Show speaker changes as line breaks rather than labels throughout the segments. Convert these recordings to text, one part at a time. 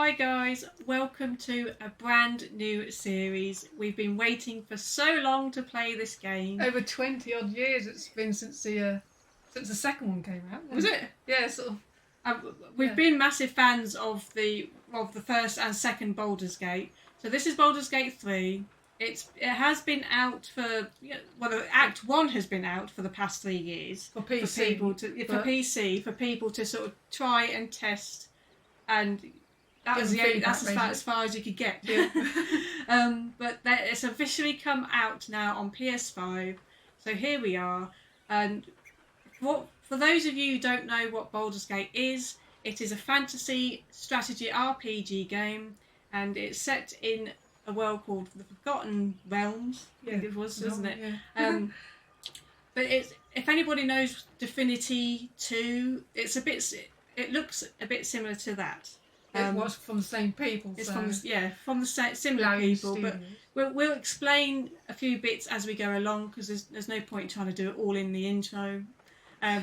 Hi guys, welcome to a brand new series. We've been waiting for so long to play this game.
Over 20 odd years it's been since the second one came out.
Was it?
Yeah, sort of.
We've been massive fans of the first and second Baldur's Gate. So this is Baldur's Gate 3. It has been out for Act 1 has been out for the past 3 years
for PC.
For people to sort of try and test, and that's as far as you could get.
Yeah.
But it's officially come out now on PS5. So here we are. And for those of you who don't know what Baldur's Gate is, it is a fantasy strategy RPG game, and it's set in a world called the Forgotten Realms. I think it was, isn't it?
Yeah.
But if anybody knows Divinity 2, it looks a bit similar to that.
It was from the same people.
It's from the similar people. But we'll explain a few bits as we go along, because there's no point in trying to do it all in the intro.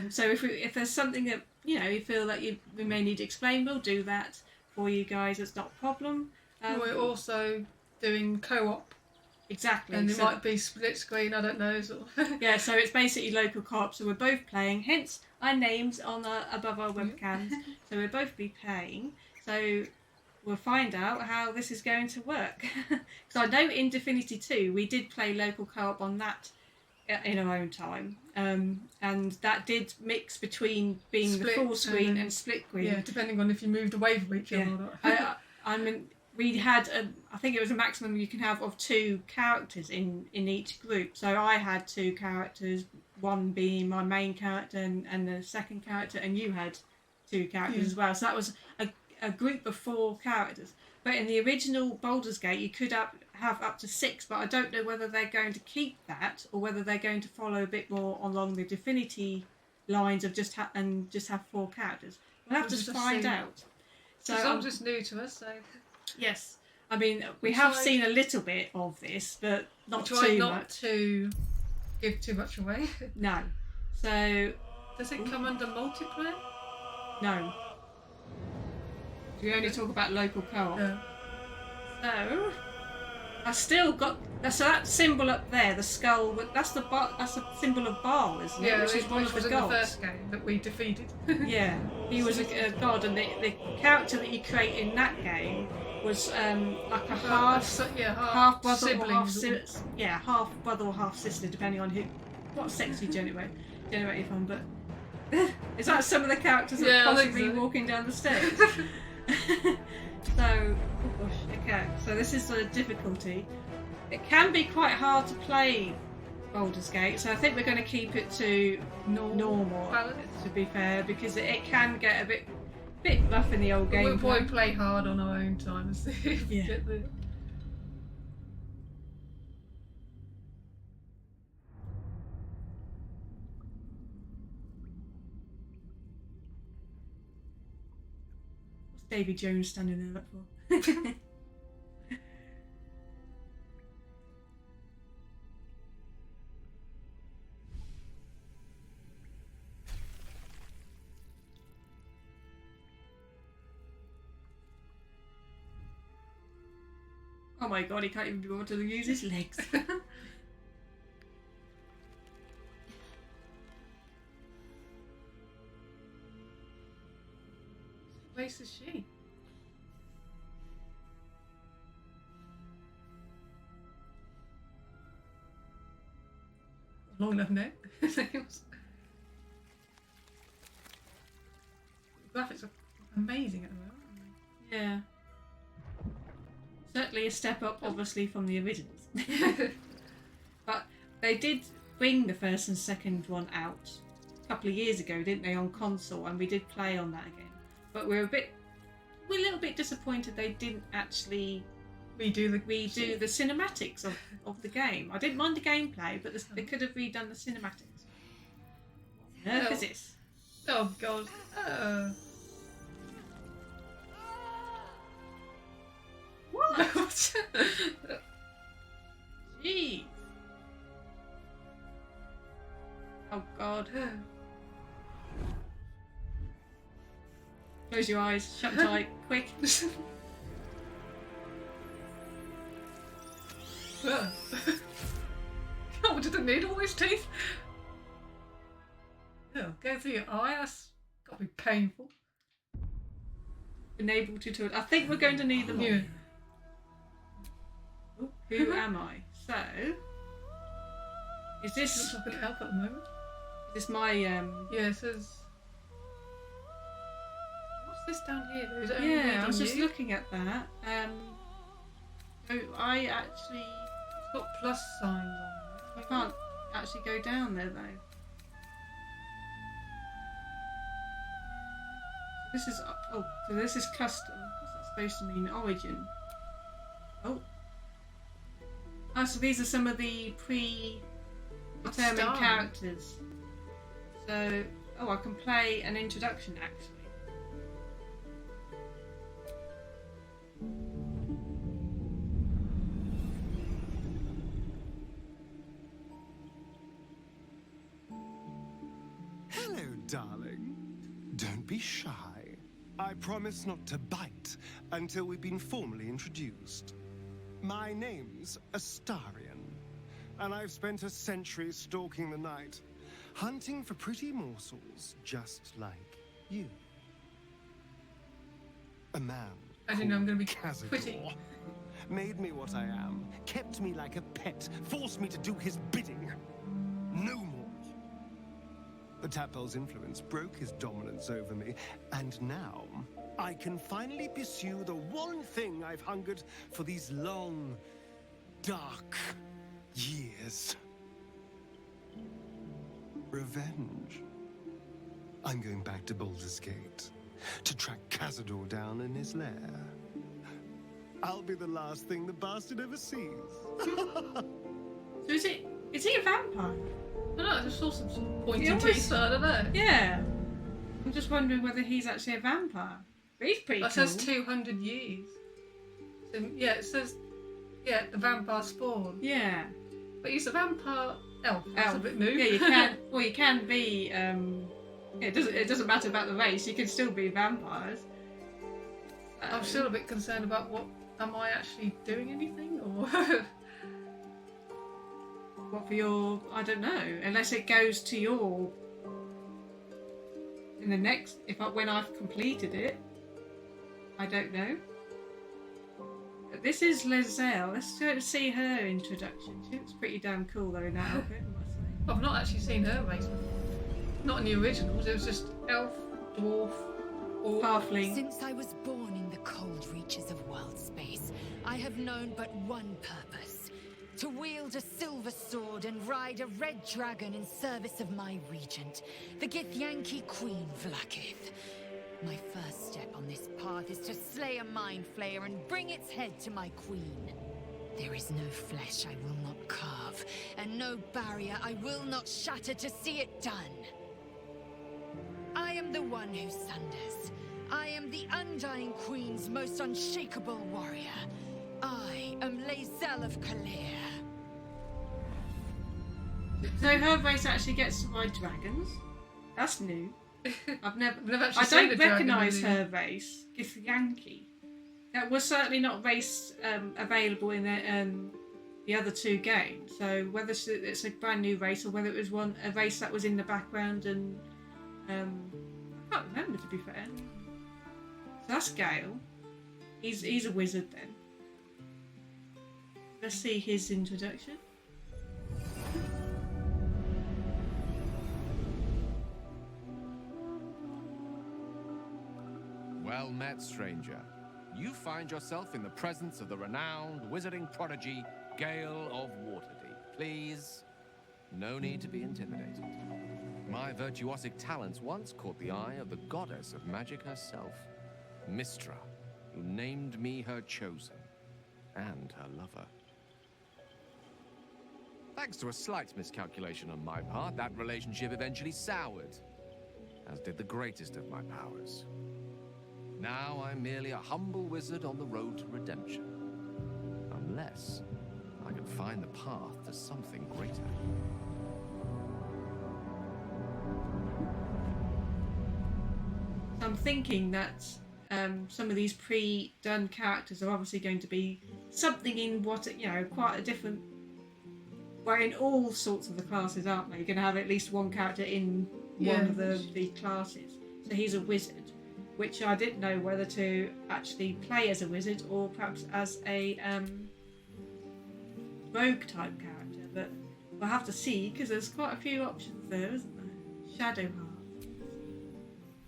So if there's something that you feel that we may need to explain, we'll do that for you guys. It's not a problem.
We're also doing co-op.
Exactly.
And it might be split screen, I don't know.
Yeah, so it's basically local co-op, so we're both playing, hence our names on above our webcams. So we'll both be playing. So we'll find out how this is going to work. Because I know in Divinity 2 we did play local co-op on that in our own time. And that did mix between being split, the full screen and split screen.
Yeah, depending on if you moved away from each other or not.
We had, I think it was a maximum you can have of 2 characters in each group. So I had 2 characters, one being my main character and the second character, and you had 2 characters as well. So that was a group of 4 characters. But in the original Baldur's Gate, you could have up to 6, but I don't know whether they're going to keep that or whether they're going to follow a bit more along the Divinity lines of just have 4 characters. We'll have to find out.
So it's all just new to us, so...
Yes, I mean we have seen a little bit of this, but not too much.
Not to give too much away.
No. So
does it come under multiplayer?
No. We only talk about local co-op.
Yeah.
So I still got that symbol up there, the skull. That's a symbol of Baal, isn't it?
Yeah,
which is one of the gods.
In the first game that we defeated.
Yeah, he was a god, and the character that you create in that game was like a half brother
siblings.
Half brother or half sister, depending on what sex you generate from. But is that some of the characters that possibly walking down the stairs? So, oh gosh, okay. So this is the difficulty. It can be quite hard to play Baldur's Gate, so I think we're going to keep it to normal. To be fair, because it can get a bit rough in the old game.
We'll probably play hard on our own time and see if we get there.
What's Davy Jones standing there for? Oh my god, he can't even be able to use his legs.
What race is she? Long enough neck. Graphics are amazing at the moment.
Yeah. Certainly a step up, obviously, from the originals. But they did bring the first and second one out a couple of years ago, didn't they, on console, and we did play on that again. But we're a little bit disappointed they didn't actually redo the cinematics of the game. I didn't mind the gameplay, but they could have redone the cinematics. What on earth is this?
Oh god.
What? Jeez. Oh god. Close your eyes, shut them tight, quick.
Oh, did it need all these teeth? Yeah, go through your eye. That's got to be painful.
Enable tutorial. I think we're going to need them all.
Yeah.
Who am I? So, is this
Looks like an elf at the moment.
is this my
Yeah, it says. What's this down here? Is it only
Yeah, I was
reading
just
you?
looking at that. So I actually
It's got plus signs on
I can't actually go down there though. This is so this is custom. What's that supposed to mean? Origin. Oh. Oh, so these are some of the pre-determined
Star.
characters. So, I can play an introduction actually.
Hello, darling. Don't be shy. I promise not to bite until we've been formally introduced. My name's Astarion, and I've spent a century stalking the night, hunting for pretty morsels just like you. A man
I didn't know I'm going to be
Cazador
pretty.
made me what I am, kept me like a pet, forced me to do his bidding. No more. The Tadpole's influence broke his dominance over me, and now I can finally pursue the one thing I've hungered for these long, dark years. Revenge. I'm going back to Baldur's Gate to track Cazador down in his lair. I'll be the last thing the bastard ever sees.
So is he a vampire?
I don't know, I just saw some pointy
He always-
teeth, so I don't know.
Yeah. I'm just wondering whether he's actually a vampire. But he's pretty
That
cool.
says 200 years. So, yeah, it says, yeah, the vampire spawn.
Yeah.
But he's a vampire elf. That's a bit new.
Yeah, you can. Well, you can be. It doesn't matter about the race. You can still be vampires.
I'm still a bit concerned about what. Am I actually doing anything? Or.
What for your? I don't know. Unless it goes to your. In the next, when I've completed it, I don't know. But this is Lizelle. Let's go to see her introduction. She looks pretty damn cool though in that outfit, I must say.
I've not actually seen her race. Not in the originals, it was just elf, dwarf, or.
Halfling.
Since I was born in the cold reaches of world space, I have known but one purpose. To wield a silver sword and ride a red dragon in service of my regent, the Githyanki Queen Vlakith. My first step on this path is to slay a Mind Flayer and bring its head to my queen. There is no flesh I will not carve, and no barrier I will not shatter to see it done. I am the one who sunders. I am the Undying Queen's most unshakable warrior. I am Lizelle of Kalir.
So her race actually gets to ride dragons. That's new. I've never
actually
I
seen
don't
a dragon
recognise
really.
her race. Githyanki. That was certainly not race available in the other two games. So whether it's a brand new race or whether it was a race that was in the background and I can't remember, to be fair. So that's Gale. He's a wizard then. Let's see his introduction.
Well met, stranger. You find yourself in the presence of the renowned wizarding prodigy, Gale of Waterdeep. Please, no need to be intimidated. My virtuosic talents once caught the eye of the goddess of magic herself, Mistress, who named me her chosen, and her lover. Thanks to a slight miscalculation on my part, that relationship eventually soured, as did the greatest of my powers. Now I'm merely a humble wizard on the road to redemption. Unless I can find the path to something greater.
I'm thinking that some of these pre-done characters are obviously going to be something in what, quite a different. Well, in all sorts of the classes, aren't they? You're going to have at least one character in one of the classes. So he's a wizard, which I didn't know whether to actually play as a wizard or perhaps as a rogue type character. But we'll have to see, because there's quite a few options there, isn't there?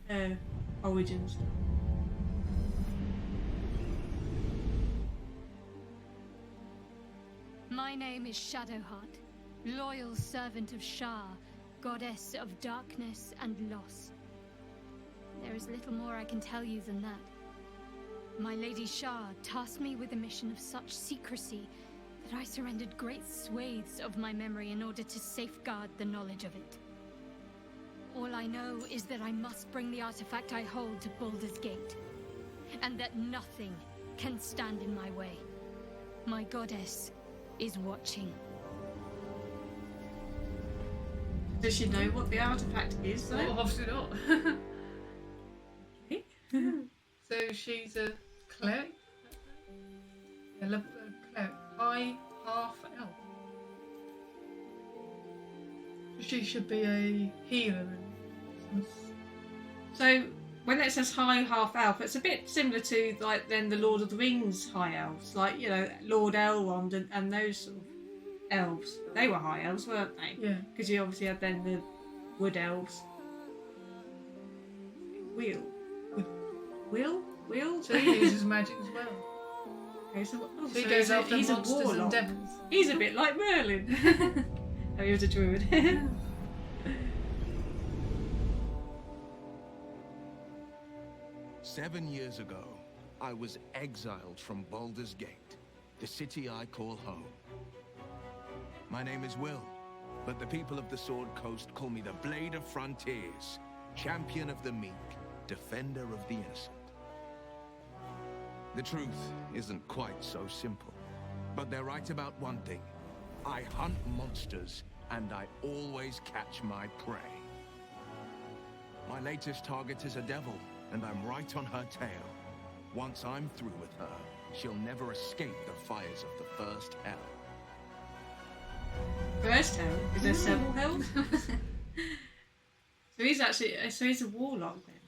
Shadowheart. Origins.
My name is Shadowheart, loyal servant of Shar, goddess of darkness and loss. There is little more I can tell you than that. My lady Shar tasked me with a mission of such secrecy that I surrendered great swathes of my memory in order to safeguard the knowledge of it. All I know is that I must bring the artifact I hold to Baldur's Gate, and that nothing can stand in my way. My goddess is watching.
Does she know what the artifact is, though?
Well, obviously not.
Okay.
So she's a cleric? A cleric. High half elf. She should be a healer.
So when it says high half elf, it's a bit similar to like then the Lord of the Rings high elves, like Lord Elrond and those sort of elves. They were high elves, weren't they?
Yeah.
Because you obviously had then the wood elves. Will.
So he uses magic as well.
Okay, so
He goes after
he's
monsters
a
and
warlock.
devils.
He's a bit like Merlin. Oh, he was a druid.
7 years ago, I was exiled from Baldur's Gate, the city I call home. My name is Will, but the people of the Sword Coast call me the Blade of Frontiers, champion of the meek, defender of the innocent. The truth isn't quite so simple, but they're right about one thing. I hunt monsters, and I always catch my prey. My latest target is a devil, and I'm right on her tail. Once I'm through with her, she'll never escape the fires of the first hell.
First hell? Is there several hells? So he's a warlock then.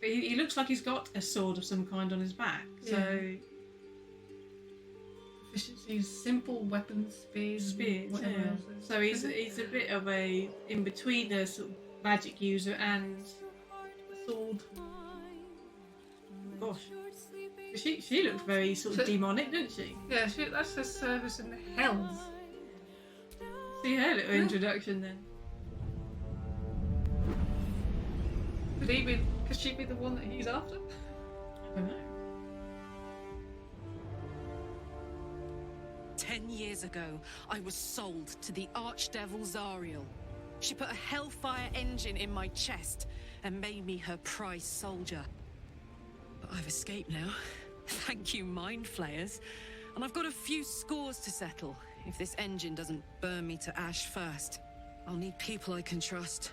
But he looks like he's got a sword of some kind on his back. So
Efficiencies, simple weapons, spears, whatever
yeah.
else.
So he's a bit of a in between a sort of magic user and
Sword.
gosh. She looks very sort of demonic, doesn't she?
Yeah, that's her service in the hells.
See her little introduction then.
Could she be the one that he's after?
I don't know.
10 years ago, I was sold to the archdevil Zariel. She put a hellfire engine in my chest and made me her prize soldier. But I've escaped now. Thank you, Mind Flayers. And I've got a few scores to settle. If this engine doesn't burn me to ash first, I'll need people I can trust.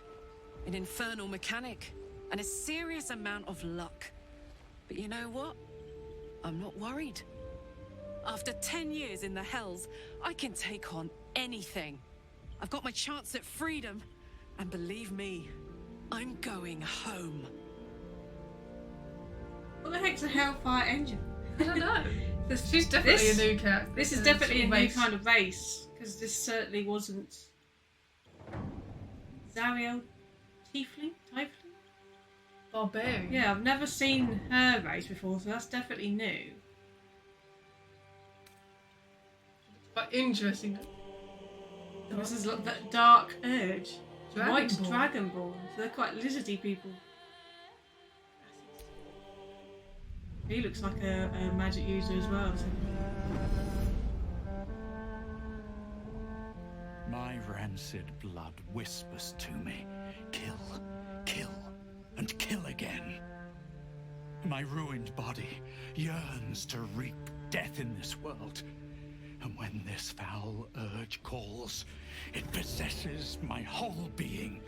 An infernal mechanic, and a serious amount of luck. But you know what? I'm not worried. After 10 years in the hells, I can take on anything. I've got my chance at freedom, and believe me, I'm going home.
What the heck's a hellfire engine?
I don't know. She's definitely a new character.
This is definitely a new kind of race, because this certainly wasn't Zariel Tiefling
Barbarian.
Yeah, I've never seen her race before, so that's definitely new.
But interesting.
This is like that dark urge. White
Dragonborn.
dragonborn. So they're quite lizardy people. He looks like a magic user as well. So.
My rancid blood whispers to me, kill, kill, and kill again. My ruined body yearns to reap death in this world. And when this foul urge calls, it possesses my whole being.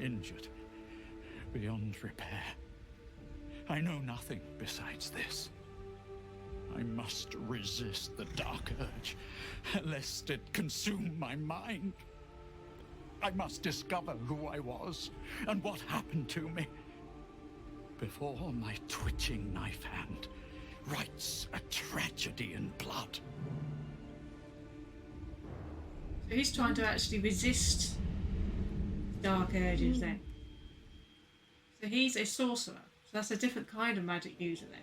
Injured, beyond repair. I know nothing besides this. I must resist the dark urge, lest it consume my mind. I must discover who I was and what happened to me before my twitching knife hand writes a tragedy in blood.
So he's trying to actually resist dark urges then. So he's a sorcerer. So that's a different kind of magic user then.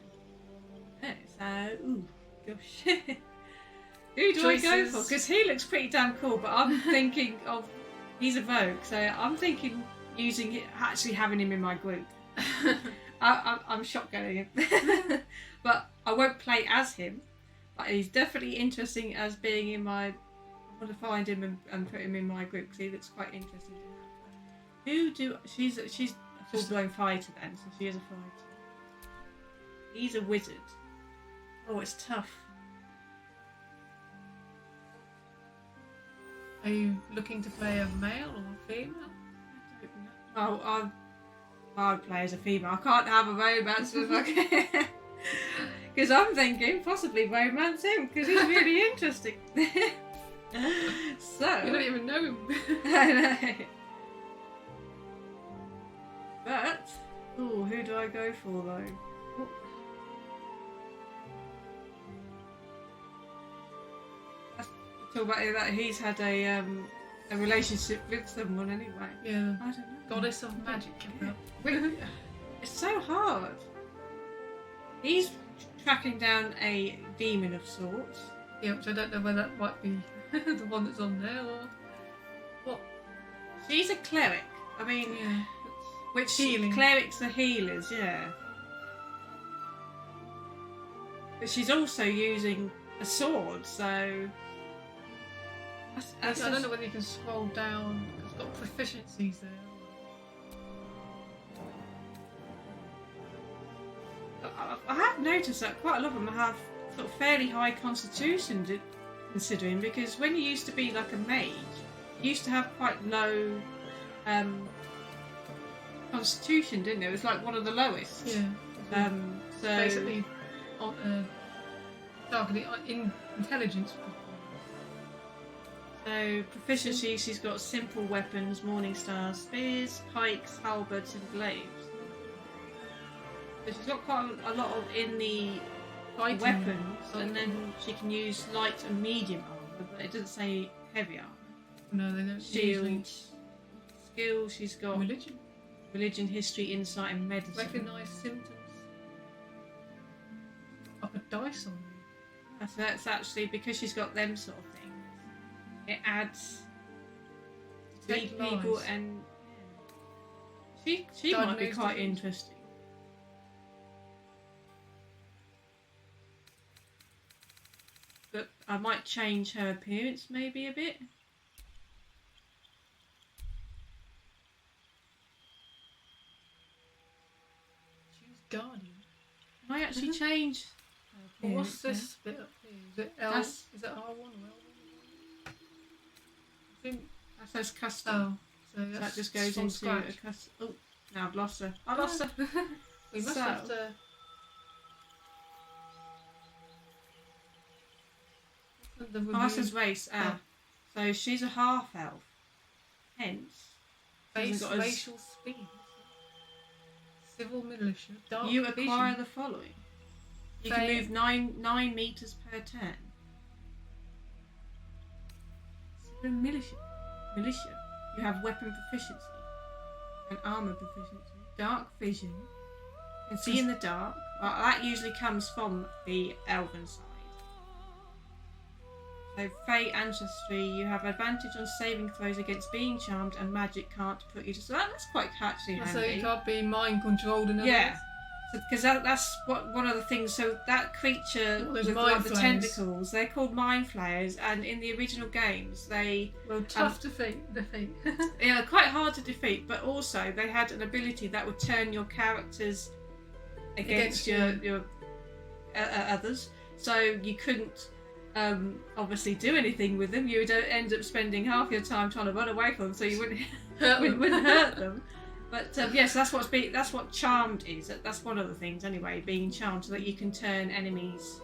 So, ooh, gosh. Who do I go for? Because he looks pretty damn cool, but I'm thinking of, he's a rogue, so I'm thinking actually having him in my group. I'm shotgunning him. But I won't play as him, but he's definitely interesting as being in my, I want to find him and put him in my group because he looks quite interesting to have. She's a full-blown fighter then, so she is a fighter. He's a wizard. Oh, it's tough.
Are you looking to play a male or a female?
I don't know. Well, I would play as a female. I can't have a romance with her. Because I'm thinking possibly romance him, because he's really interesting. So...
You don't even know him.
I know. But... Oh, who do I go for though? Talk about that he's had a relationship with someone anyway.
Yeah.
I don't know.
Goddess of magic.
It's so hard. He's tracking down a demon of sorts.
Yeah, which I don't know whether that might be the one that's on there or what.
She's a cleric. I mean,
Yeah.
which
Healing.
clerics are healers, yeah. But she's also using a sword, so.
I don't know whether you can scroll down because it's got proficiencies there.
I have noticed that quite a lot of them have sort of fairly high constitution, considering, because when you used to be like a mage, you used to have quite low constitution, didn't you? It was like one of the lowest.
Yeah.
So
basically, targeting in intelligence.
So proficiency, she's got simple weapons, morning stars, spears, pikes, halberds, and glaives. So she's got quite a lot of in the
Fighting
weapons, and then she can use light and medium armor, but it doesn't say heavy armor.
No, they don't.
Shield, skill, she's got
Religion.
history, insight, and medicine.
Recognise symptoms. Up a dice on you.
So that's actually because she's got them sort of things. It adds to
Detect
people,
lies.
and she might be quite interesting. But I might change her appearance maybe a bit.
She's guardian.
Can I actually change her
Well, what's
appearance?
this bit up here? Is it L?
That's-
Is it R1 or L1? I think.
That says custom.
Oh, so
So
that's
that just goes
from
into
scratch.
a custom. Oh, now I've lost her. I lost her.
We must
So-
have to. The
Class's
remove
race. So she's a half elf. Hence, she
base
hasn't got as-
racial speed. Civil militia. Dark
you acquire
vision.
the following. You
Fey-
can move 9 meters per turn. So militia. You have weapon proficiency and armor proficiency. Dark vision. You can see in the dark. Well, that usually comes from the elven side. So Fey ancestry. You have advantage on saving throws against being charmed, and magic can't put you to. So that's quite actually handy.
So you can't be mind controlled and
Yeah, because that's what one of the things. So that creature
Well,
with
there's
like
Mind
the
Flayers.
tentacles, they're called Mind Flayers, and in the original games, they
Well, tough to defeat.
are quite hard to defeat. But also, they had an ability that would turn your characters against your others. So you couldn't obviously do anything with them. You would end up spending half your time trying to run away from them, so you wouldn't wouldn't hurt them. But yes, that's what charmed is. That's one of the things anyway, being charmed, so that you can turn enemies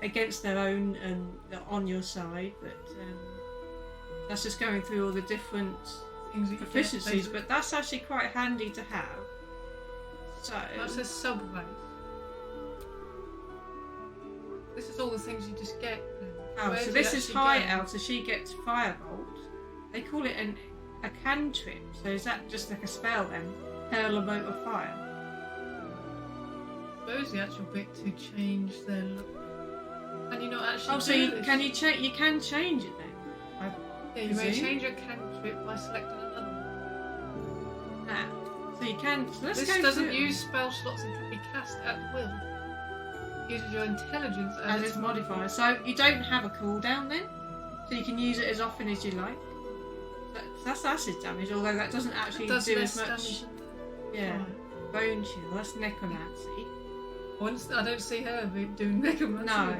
against their own and on your side. But that's just going through all the different
Things that you
proficiencies.
get,
But that's actually quite handy to have. So
that's a subway. This is all the things you just get.
oh,
Where
so
do
this
you
is
actually
high
get
elf, so she gets firebolt. They call it a cantrip. So is that just like a spell then? Hurl a bolt of fire.
Where's the actual bit to change their look? Can you not actually?
Oh, so
do
you
this?
can you change? You can change it then.
Yeah, you may
presume?
change your cantrip by selecting another one.
Ah, so you can. So let's
This
go
doesn't
through
use spell slots and can be cast at will. It uses your intelligence
as its modifier. So you don't have a cooldown then, so you can use it as often as you like. That's acid damage, although that doesn't actually
It does
do
less
as much.
damage.
Yeah, bone chill. That's necromancy.
I don't see her doing necromancy.
No.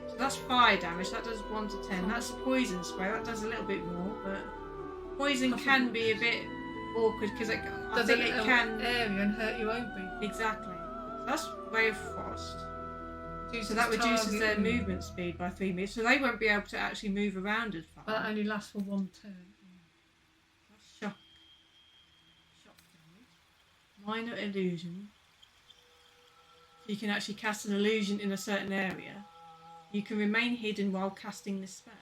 So that's fire damage, that does 1 to 10. That's poison spray, that does a little bit more, but poison can be a bit awkward because I
Does
think
it
it can.
area and hurt your own people?
Exactly. So that's Ray of Frost.
Reduces
So that reduces
target
their
and-
movement speed by 3 meters, so they won't be able to actually move around as far.
But that only lasts for 1 turn.
That's shock damage. Minor illusion. You can actually cast an illusion in a certain area. You can remain hidden while casting this spell.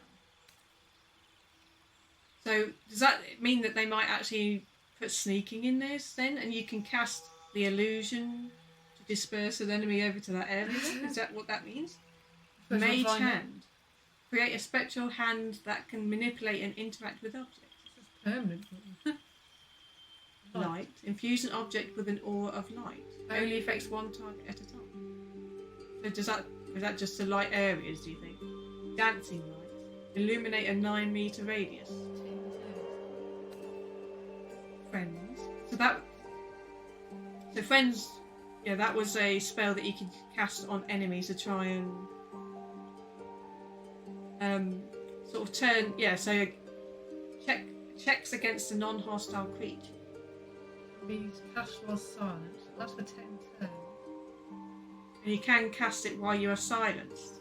So does that mean that they might actually put sneaking in this then, and you can cast the illusion to disperse an enemy over to that area? Is that what that means?
Suppose we'll
Mage
find out.
hand. Create a spectral hand that can manipulate and interact with objects.
This is permanent.
Light. Infuse an object with an aura of light. Only affects one target at a time. So is that just to light areas, do you think? Dancing light. Illuminate a 9-meter radius. Friends. So friends, yeah, that was a spell that you could cast on enemies to try and sort of turn, yeah, so checks against a non-hostile creature.
These cast while silent. That's for 10 turns.
And you can cast it while you are silenced.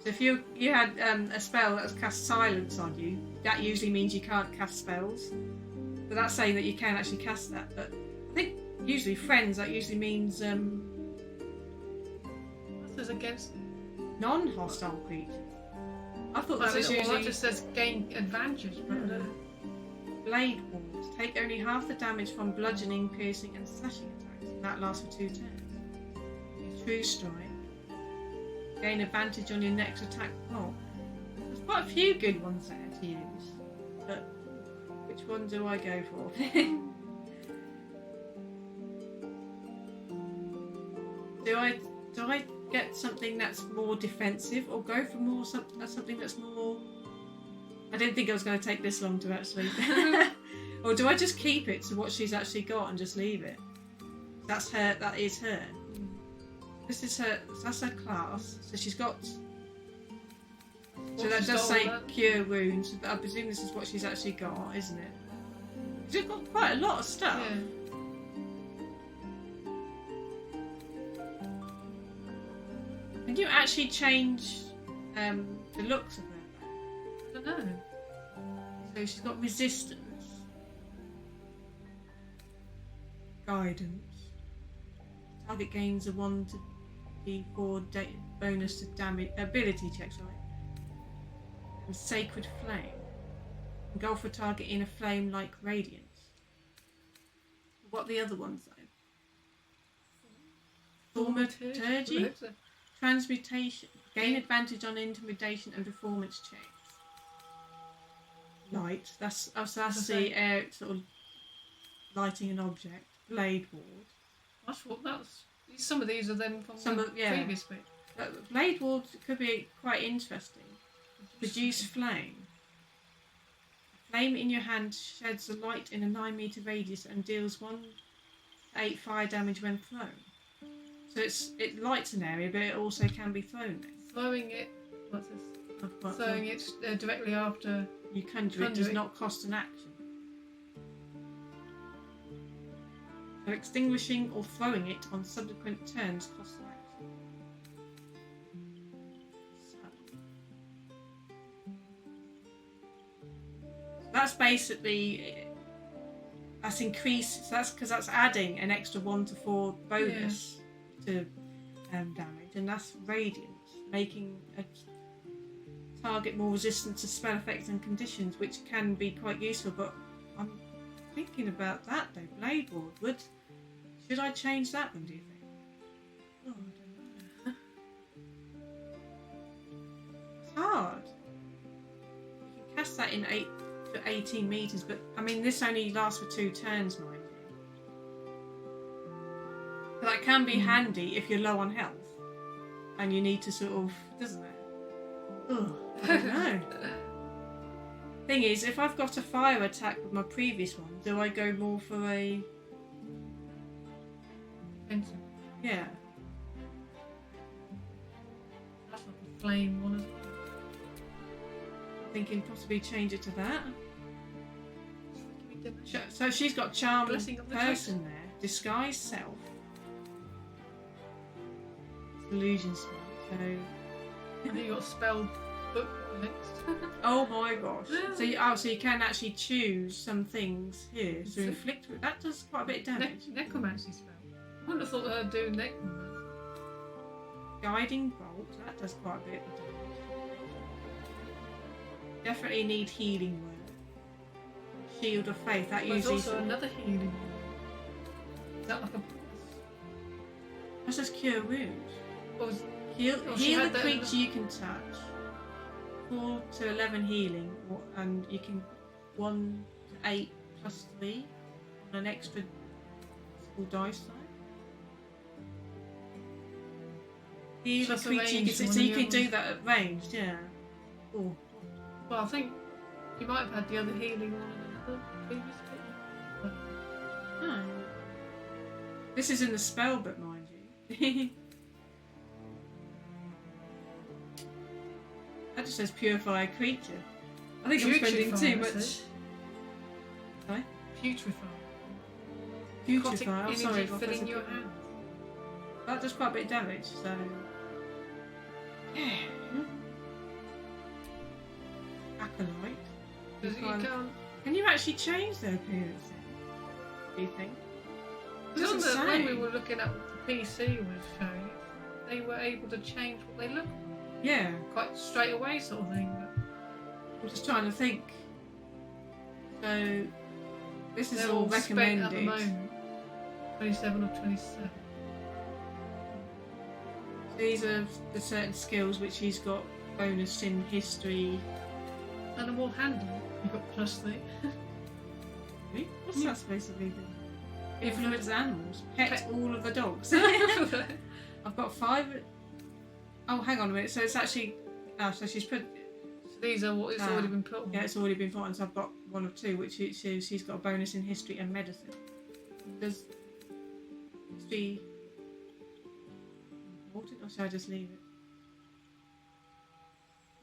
So if you had a spell that cast silence on you, that usually means you can't cast spells. But that's saying that you can actually cast that. But I think usually friends, that usually means
This is against.
non-hostile creatures. I thought
Well,
this was
that
usually
just says gain advantage, but I don't-
blade wounds. Take only half the damage from bludgeoning, piercing, and slashing attacks. And that lasts for 2 turns. True strike. Gain advantage on your next attack roll. There's quite a few good ones there to use. But which one do I go for? Do I get something that's more defensive, or go for more something that's more? I didn't think I was going to take this long to actually. Or do I just keep it to what she's actually got and just leave it? That's her. That is her. This is her. That's her class. So she's got. So that
she's
does
got
say
all that?
cure wounds. But I presume this is what she's actually got, isn't it? She's got quite a lot of stuff.
Yeah.
Can you actually change the looks of her?
I don't know.
So she's got resistance, guidance. Target gains a 1 to D4 bonus to damage ability checks, right? And sacred flame. Engulf a target in a flame-like radiance. What are the other ones though? Thaumaturgy. Transmutation. Gain advantage on intimidation and performance checks. Light. That's the air sort of lighting an object. Blade ward.
That's what that's. Some of these are then from
Some
the
of- yeah.
previous bit.
Blade ward could be quite interesting. Produce flame. Flame in your hand sheds a light in a 9-meter radius and deals 1d8 fire damage when thrown. So it lights an area, but it also can be thrown.
Throwing it. What's this? Throwing it directly after.
You conjure it does not cost an action. So extinguishing or throwing it on subsequent turns costs an action. that's basically that's increased. So that's because that's adding an extra 1 to 4 bonus to damage, and that's radiant, making a target more resistant to spell effects and conditions, which can be quite useful. But I'm thinking about that though. Blade Ward, should I change that one? Do you think? Oh, I don't know. It's hard. You can cast that in 8 to 18 meters, but I mean this only lasts for 2 turns, mind you. But that can be handy if you're low on health and you need to sort of, doesn't it? Oh, I don't know. Thing is, if I've got a fire attack with my previous one, do I go more for a? Yeah.
That's like a flame one as well.
Thinking possibly change it to that. So she's got charm person there, disguise self, illusion spell. So
and then you got spell book next.
oh my gosh! So you can actually choose some things here. So inflict with that does quite a bit of damage.
Necromancy spell. I wouldn't have thought her doing necromancy.
Guiding bolt, that does quite a bit of damage. Definitely need healing word. Shield of faith, that
There's
usually.
also another healing word. Is that like a?
That says cure wounds.
Or was,
Heal
she had
the
that
creature you can touch. 4 to 11 healing, and you can 1 to 8 plus 3 on an extra small dice side. Heal the
Just a
creature you
ranged
can,
one
so you
and
can
the
do
other
that at ranged, yeah. Oh.
well, I think you might have had the other healing one in another previously.
No. This is in the spell book, mind you. That just says purify a creature. I think I'm spending too much. Sorry?
Putrefy.
Putrefy. Oh,
Energy
sorry.
filling your hands.
That does quite a bit of damage, so. Yeah. Acolyte.
Because you can't.
Can you actually change their appearance? Do you think?
Because on
Doesn't
the when
say.
we were looking at what the PC was showing, they were able to change what they look like.
Yeah.
Quite straight away, sort of thing. But
I'm just trying to think. So, this is
they're
all
spent
recommended.
at the moment. 27 of 27.
These are the certain skills which he's got bonus in history.
And they're more handy. You've got +3.
What's that supposed to be then? Influence animals. Pet all of the dogs. I've got 5. Oh, hang on a minute. So it's actually. So she's put.
So these are what it's already been put on.
Yeah, it's already been put on. So I've got 1 of 2, which shows she's got a bonus in history and medicine. Does history important, or should I just leave it?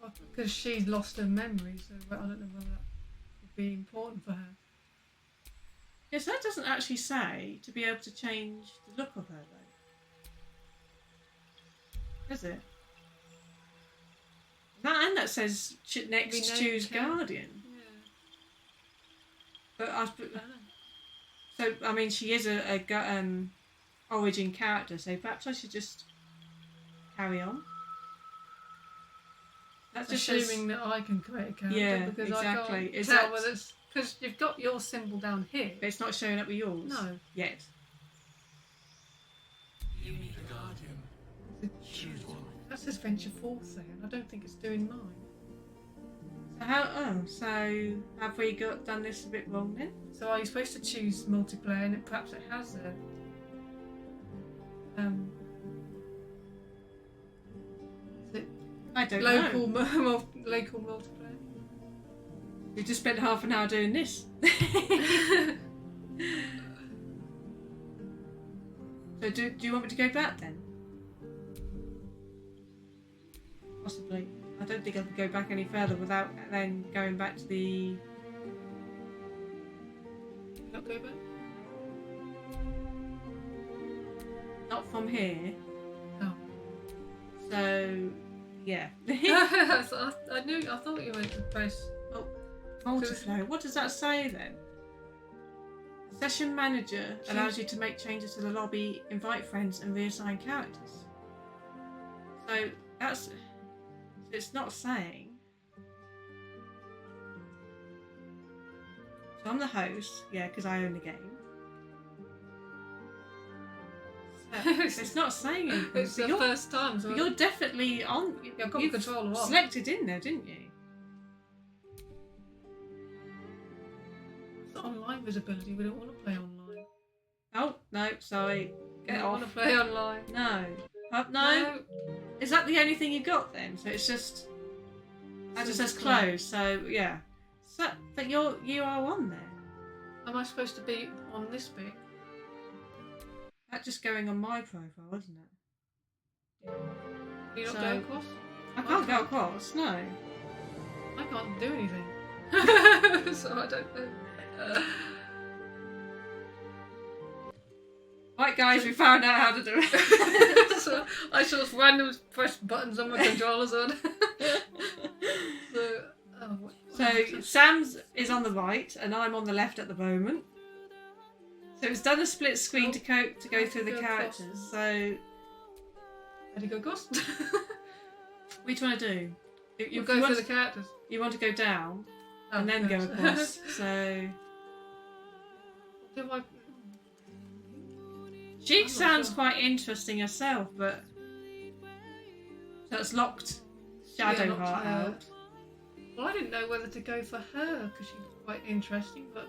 Well, because she's lost her memory, so I don't know whether that would be important for her.
Yes, that doesn't actually say to be able to change the look of her, though. Does it? That says next choose guardian.
Yeah.
But so I mean, she is a origin character, so perhaps I should just carry on.
That's just assuming that I can create a character.
Yeah,
because
exactly.
I can't
Is
tell
that
whether it's because you've got your symbol down here,
but it's not showing up with yours?
No,
yet.
You need a guardian. Choose one.
That says venture forth there, and I don't think it's doing mine.
So have we done this a bit wrong then?
So are you supposed to choose multiplayer, and perhaps it has a is it
I don't
local
know.
local multiplayer?
We just spent half an hour doing this. So do you want me to go back then? Possibly. I don't think I could go back any further without then going back to the...
Not go back?
Not from here.
Oh.
So, yeah.
I thought you went to press.
Oh, Multiflow. What does that say then? Session manager allows you to make changes to the lobby, invite friends, and reassign characters. So that's. It's not saying. So I'm the host, yeah, because I own the game. So it's not saying anything.
It's the first time. So
you're definitely on.
Yeah, I've got
you've
control of
selected in there, didn't you?
It's online visibility. We don't want to play online.
Oh no, sorry. Get
I
off.
want to play online.
No. No. Is that the only thing you got then? So it's just. It just says close. So yeah. So, but you are on there.
Am I supposed to be on this bit?
That's just going on my profile, isn't it?
Can you not
So-
go across?
I can't go across. No.
I can't do anything. So I don't know.
Right, guys, we found out how to do it.
So I sort of randomly press buttons on my controllers on.
So Sam's is on the right, and I'm on the left at the moment. So it's done a split screen to go through the characters. So
how do you go across?
what do you want to do?
You go through the characters.
You want to go down and then go across. So
Do I?
she sounds quite interesting herself, but that's locked Shadowheart out.
Well, I didn't know whether to go for her because she's quite interesting, but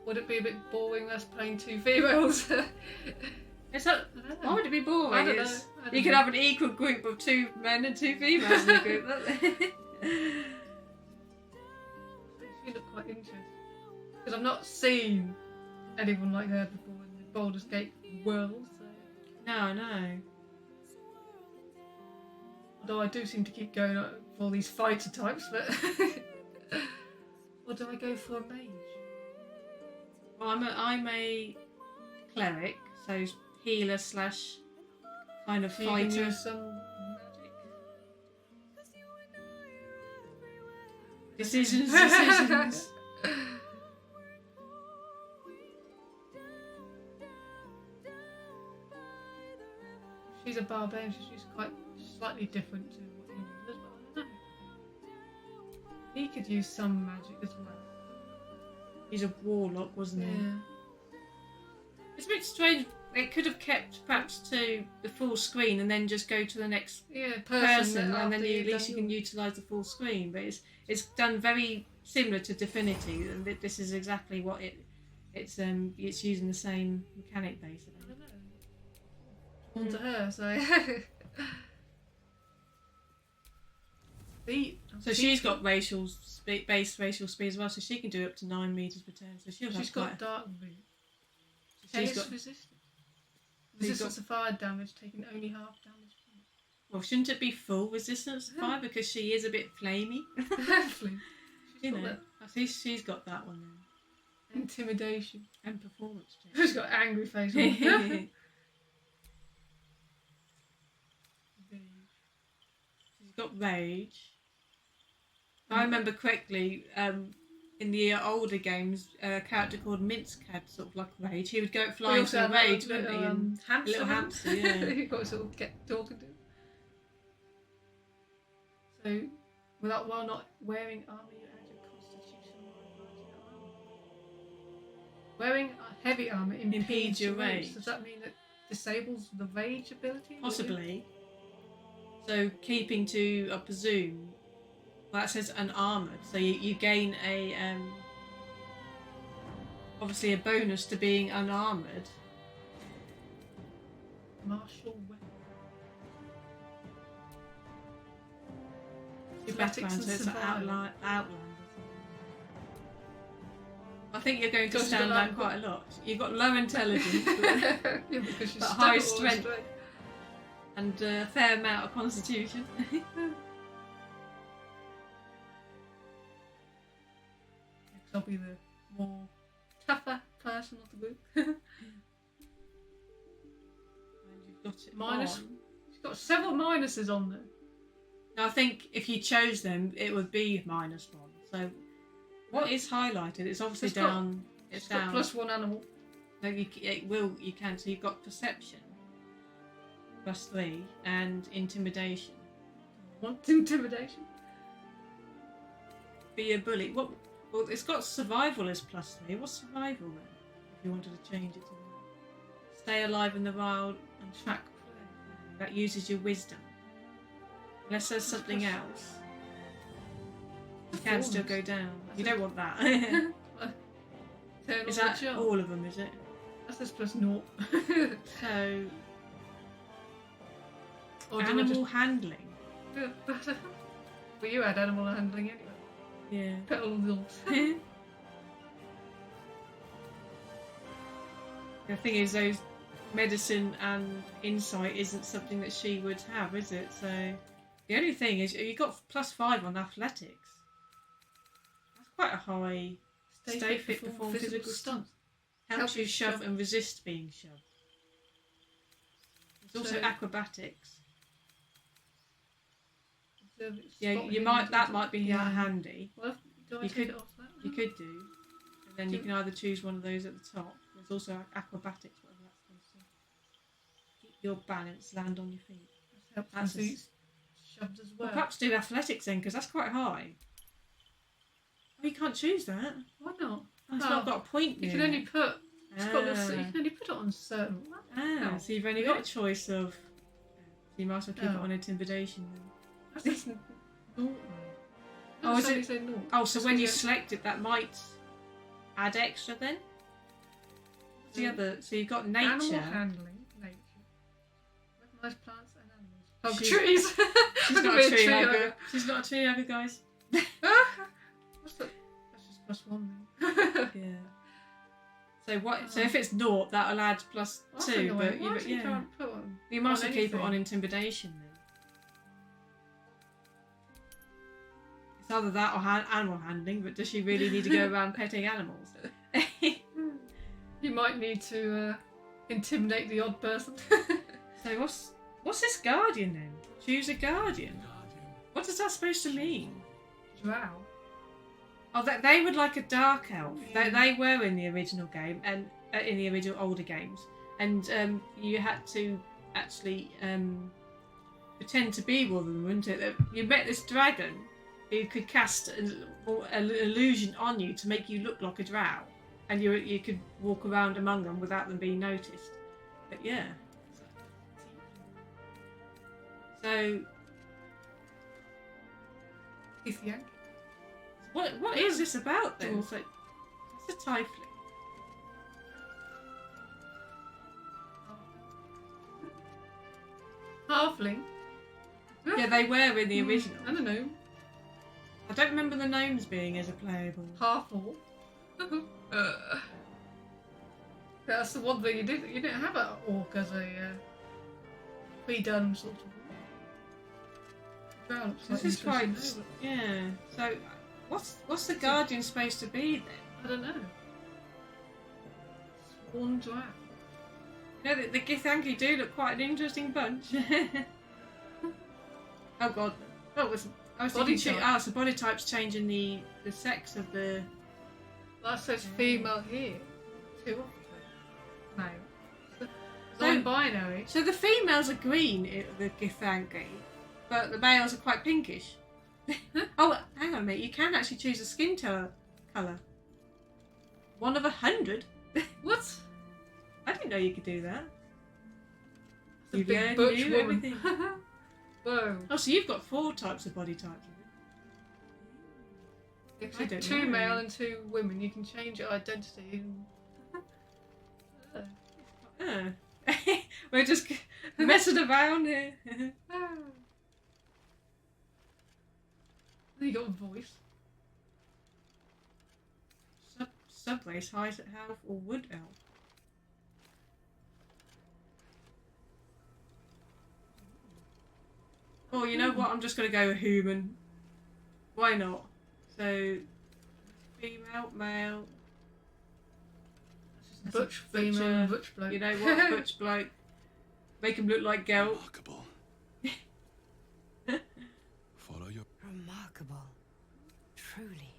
would it be a bit boring us playing two females?
It's not, why would it be boring?
I don't know.
You could have an equal group of 2 men and 2 females in the group.
She looked quite interesting because I've not seen anyone like her before in the Baldur's Gate world. So.
No.
Although I do seem to keep going for all these fighter types, but or do I go for a mage?
Well, I'm a cleric, so healer / kind of
So you can
fighter.
use some magic.
Decisions.
She's a barbarian, so she's quite slightly different to what he does, but I don't know. He could use some magic as well.
He's a warlock, wasn't he?
Yeah.
It's a bit strange. It could have kept perhaps to the full screen and then just go to the next person and then at least you can utilise the full screen. But it's done very similar to Divinity, and this is exactly what it's using the same mechanic basically.
I don't know. On to her, so.
So she's got base racial speed as well, so she can do up to 9 meters per turn. So she's
got dark reach.
She's got
resistance. Resistance to fire damage, taking only half damage.
Well, shouldn't it be full resistance to fire because she is a bit flamey? I see she's got that one then.
Intimidation
and performance check.
She's got angry face on.
She's got rage. If I remember correctly, in the older games, a character called Minsk had sort of like rage. He would go flying to rage, wouldn't he?
Hamster.
A little hamster, yeah.
He got to sort of get talking to him. So, while not wearing armour, you add your constitution modifier to your armour. Wearing heavy armour impedes your rage. Does that mean it disables the rage ability?
Possibly. So keeping to, I presume, well, that says unarmoured. So you gain a obviously a bonus to being unarmoured.
Martial weapon.
Your background, so it's an outland. I think you're going to stand out quite a lot. You've got low intelligence, but high strength. And a fair amount of constitution.
I'll be the more tougher person of the group. And
you've got it
minus.
on.
She's got several minuses on there.
Now, I think if you chose them, it would be -1. So What is highlighted? It's obviously
It's got-
down. It's
got
down.
+1 animal.
No, you can. So you've got perception +3 and intimidation.
What's intimidation?
Be a bully. What? Well, it's got survival as +3. What's survival then? If you wanted to change it to that. Stay alive in the wild and track prey. That uses your wisdom. Unless there's something else, you can still go down. You don't want that. Is that all of them? Is it?
That's just +0.
So
Or do I
animal handling.
Well, you had animal handling anyway.
Yeah.
Petal wolves.
The thing is, those medicine and insight isn't something that she would have, is it? So the only thing is, you got +5 on athletics. That's quite a high. Stay fit, perform physical stunts. Helps you shove and resist being shoved. There's also acrobatics. Yeah, that might be handy.
Well, do I
You
take
could-
it off that?
You could do, and then you can either choose one of those at the top. There's also acrobatics, whatever that's supposed to. Keep your balance, land on your feet.
That's shoved as well.
Well, perhaps do athletics then, because that's quite high. Oh, you can't choose that.
Why not?
It's not got a point.
You
near
can only
it.
put. It's got you can only put it on certain.
Ah, so you've only got a choice of. So you might as well keep it on intimidation then.
That's just naught.
Oh, is it?
Say naught.
Oh, so when you select it, that might add extra then. What's the other? So you've got nature.
Animal handling, nature. Recognise plants and animals. Oh,
She's-
trees.
She's not a tree hugger. She's not a tree hugger, guys.
What's that? That's just +1 then.
Yeah. So what? So if it's naught, that'll add +2. But
you can't put on.
you might as well keep it
anything.
on intimidation then. It's either that or animal handling. But does she really need to go around petting animals?
You might need to intimidate the odd person.
So what's this guardian then? Choose a guardian. What is that supposed to mean?
Drow.
Oh, they would like a dark elf. They were in the original game and in the original older games, and you had to actually pretend to be one of them, wouldn't it? That you met this dragon who could cast an illusion on you to make you look like a drow, and you could walk around among them without them being noticed. But yeah. So.
Ithian.
What is this about then? It's like, it's a tiefling.
Halfling.
Yeah, they were in the original.
I don't know.
I don't remember the gnomes being as a playable.
Half-orc. That's the one thing you didn't have an orc as a pre-done sort of. Well,
This is quite, yeah. So, what's the guardian supposed to be then?
I don't know. Sworn drow.
You know, the Githyanki do look quite an interesting bunch. Oh god. Oh, I was
Body
thinking.
type.
So body type's changing the sex of the.
That says female here. 2 of them. No.
So-
Non-binary.
So the females are green, the Githyanki, but the males are quite pinkish. Oh, hang on a minute. You can actually choose a skin colour. 1 of 100.
What?
I didn't know you could do that.
It's a
You've
big
learned
butch
new
woman.
everything.
Whoa.
Oh, so you've got 4 types of body types. I don't
2
know.
male and 2 women. You can change your identity. And...
We're just messing around here.
You got a voice.
Subrace, high elf or wood elf. Oh, you know what? I'm just going to go with human. Why not? So, female, male.
Butch female, butch bloke.
You know what? Butch bloke. Make him look like Gelt.
Remarkable. Follow your...
Remarkable. Truly.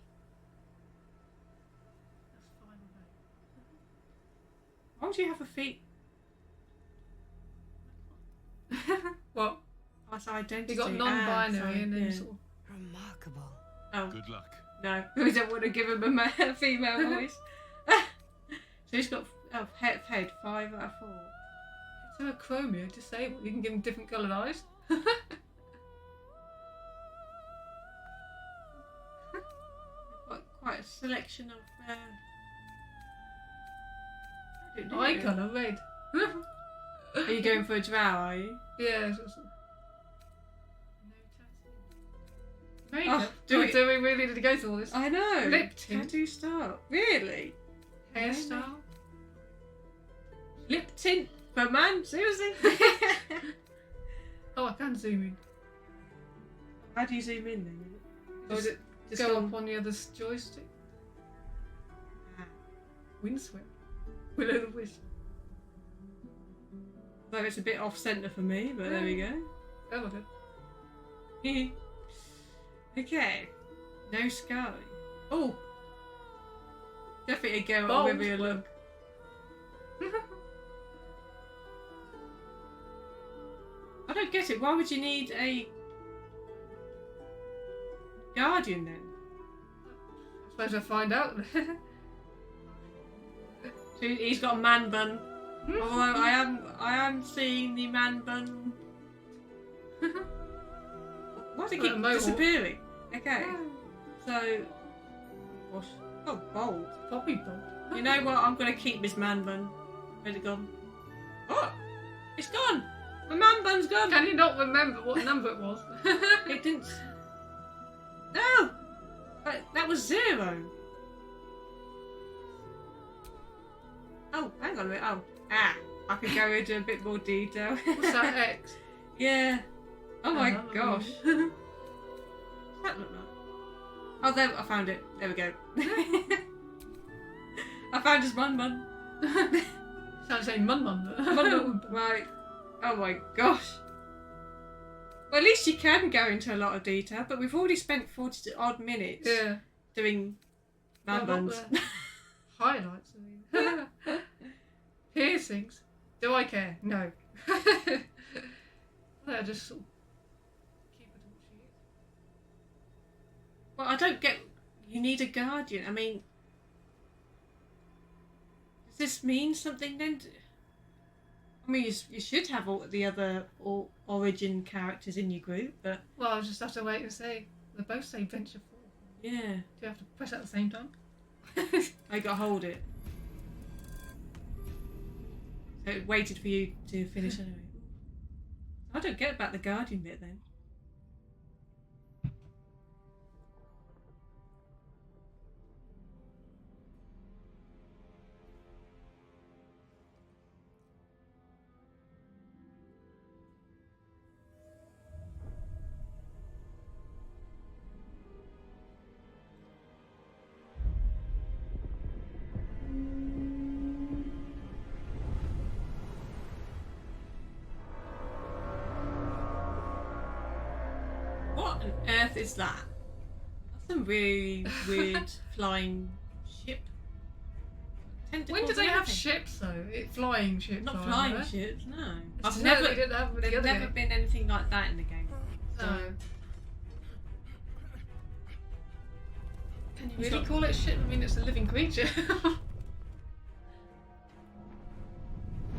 Why would you have a feet?
What?
That's identity.
You got non-binary and then
yeah.
sort of...
Remarkable.
Oh,
Good luck.
no. We don't want to give him a female voice. So he's got head 5 out of 4.
So a chromia, disabled, you can give him different coloured eyes.
Quite a selection of
Eye colour, red.
Are you going for a drow, are you?
Yeah. Sort of. No tattoo.
Oh,
Makeup?
do we-
Do we really need to go through all this?
I know.
Lip tint.
Tattoo start. Really?
Hairstyle?
Lip tint for a man? Seriously?
Oh, I can zoom in.
How do you zoom in then? Or is it just
Go
on?
up on the other joystick.
Ah.
Windswept. Will o' the wisp.
Though it's a bit off centre for me, but there we go.
Oh, okay.
Okay. No scarring. Oh! Definitely a go
Bold.
at Wibbly look. I don't get it. Why would you need a guardian then?
I suppose I'll find out.
So he's got a man bun. Although I am seeing the man bun. Why does it
Like a
keep
mohawk.
disappearing? Okay. So what? Oh, bold.
Poppy bolt.
You know what? I'm gonna keep this man bun. Where's it gone? Oh! It's gone! My man bun's gone!
Can you not remember what number it was?
It didn't. No! But that was 0. Oh, hang on a minute. Oh. Ah! I could go into a bit more detail.
What's that X?
Yeah. Oh my
Oh.
gosh. What's that look like? Oh, there, I found it. There we go. I found his man bun.
Sounds like mun mun.
Bun. Right. Oh my gosh. Well, at least you can go into a lot of detail, but we've already spent 40 odd minutes
Yeah.
doing man buns.
Highlights, I mean. Piercings. Do I care? No. I just sort of keep it all she is.
Well, I don't get. You need a guardian. I mean, does this mean something then? I mean, you should have all the other origin characters in your group, but
Well, I'll just have to wait and see. They both say venture forth.
yeah,
Do you have to press it at the same time?
I got to hold it. So it waited for you to finish anyway. I don't get about the guardian bit then. What on earth is that? That's some really weird flying ship.
When
Tentacles
did they
and
have
everything.
ships though? Flying ships?
Not
are
flying
there?
ships, no.
It's
I've
never,
never.
they didn't have with the
There's
other
never
game.
been anything like that in the game. So,
No. Can you
It's
really
not-
call it a ship? I mean, it's a living creature.
well,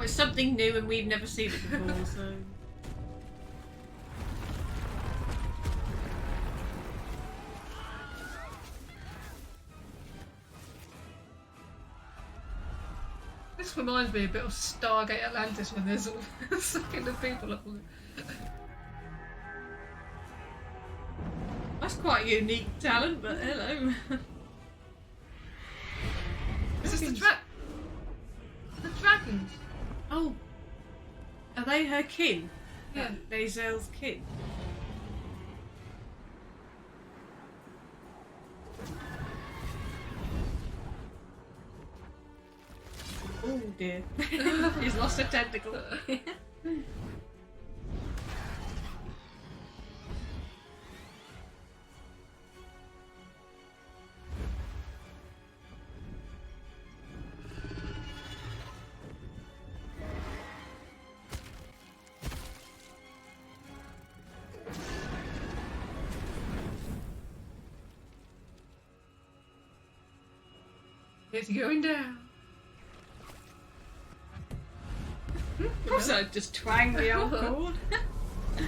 it's something new and we've never seen it before, so.
This reminds me a bit of Stargate Atlantis when they're sort of sucking the people up.
That's quite a unique talent, but hello.
Is this the the dragons?
Oh. Are they her kin?
Yeah.
Lae'zel's kin? Oh dear. He's lost a tentacle.
It's going down.
Also, just twang the old chord.
Do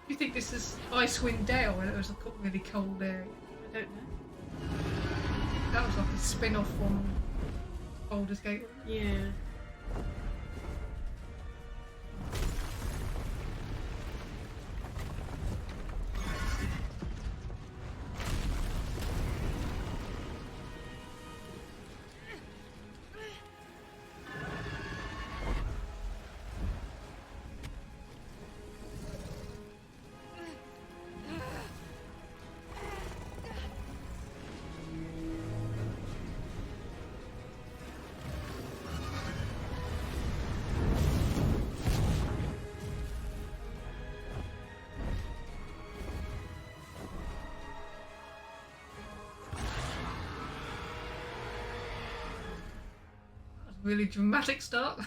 you think this is Icewind Dale when it was a really cold area?
I don't know.
That was like a spin-off from Baldur's Gate.
Yeah.
Really dramatic start.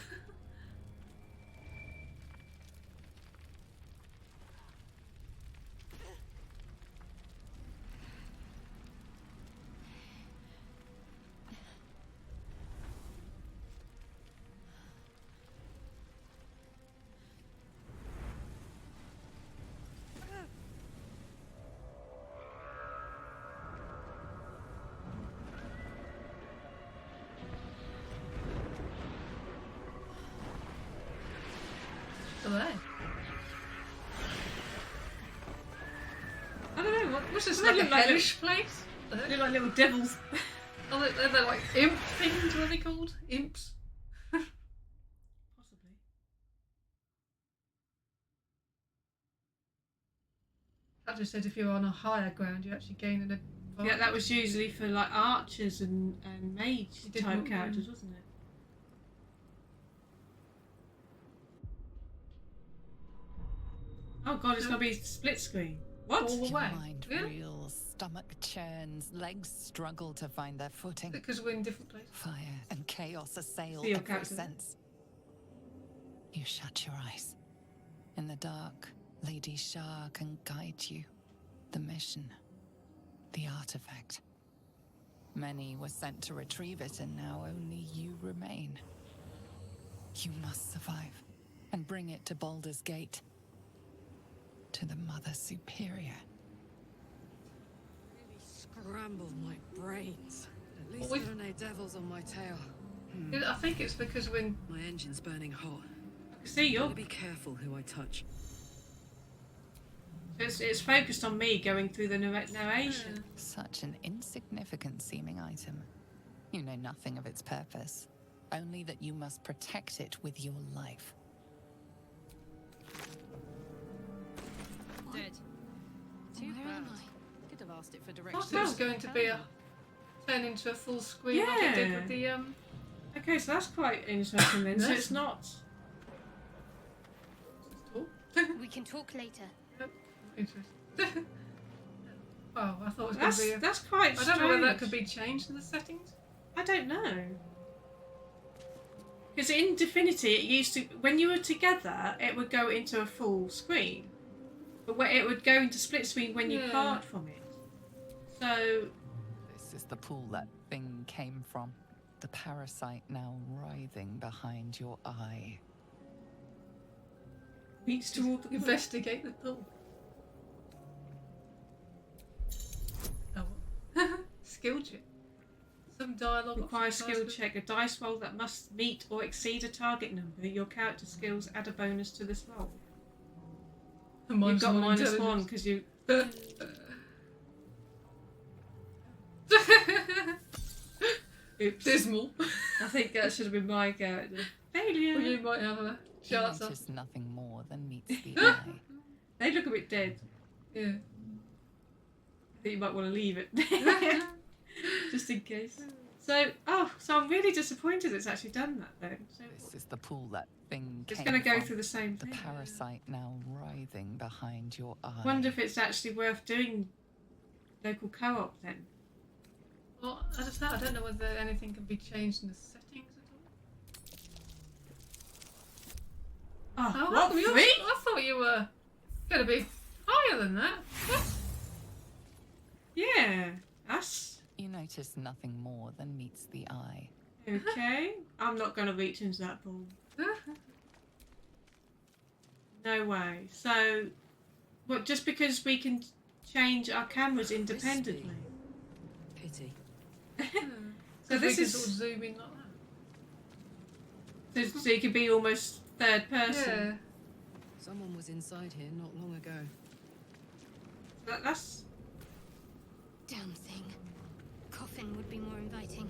I don't know, what's this, like a hellish place?
They look like little devils.
Oh, they're like imp things, what are they called? Imps?
Possibly.
I just said if you're on a higher ground, you actually gain an advantage.
Yeah, that was usually for like archers and mage type characters, wasn't it? Oh god, it's gonna be split screen. What?
All the
Your
way.
mind
Yeah.
reels, stomach churns, legs struggle to find their footing.
Because we're in different places.
Fire and chaos assail
See your
every
character.
sense. You shut your eyes. In the dark, Lady Shar can guide you. The mission. The artifact. Many were sent to retrieve it, and now only you remain. You must survive and bring it to Baldur's Gate. To the Mother Superior.
Really scrambled my brains. At least
Well,
there are no devils on my tail.
I think it's because when
My engine's burning hot.
See, you're.
Gotta be careful who I touch.
It's focused on me going through the narration.
Such an insignificant seeming item. You know nothing of its purpose. Only that you must protect it with your life.
Dead. Too
Where am
bad. Could have asked it for
I
directions.
thought it was going to be a turn into a full screen like it did with the
Okay, so that's quite interesting then. So it's not.
We can talk later.
interesting. Oh, I thought it was going to be a...
That's quite
I
strange.
don't know whether that could be changed in the settings.
I don't know. Because in Divinity, it used to, when you were together, it would go into a full screen. But it would go into split screen when you part from it. So...
This is the pool that thing came from. The parasite now writhing behind your eye.
Reach toward the
Investigate the pool. Oh. Skill check. Some dialogue.
Require skill check. A dice roll that must meet or exceed a target number. Your character skills add a bonus to this roll. You've got -1 because you... Oops.
Dismal.
I think that should have been my character. Failure.
Well, you might have a
You
chance.
notice nothing more than meets the eye.
They look a bit dead.
Yeah.
I think you might want to leave it. Just in case. So I'm really disappointed it's actually done that then. So
This is the pool that thing
it's
came
going to go
from.
through the same
The
thing.
parasite now writhing behind your eye.
Wonder if it's actually worth doing local co-op then.
Well, as I said, I don't know whether anything can be changed in the settings at all.
Oh, what?
you-
3?
I thought you were going to be higher than that.
Yeah. That's
notice nothing more than meets the eye.
Okay. I'm not going to reach into that ball. No way. So, what? Just because we can change our cameras independently?
Pity.
So this
we
is
can sort of zoom in like that.
so you could be almost third person.
Yeah.
Someone was inside here not long ago.
That's
Damn thing. Coffin would be more inviting.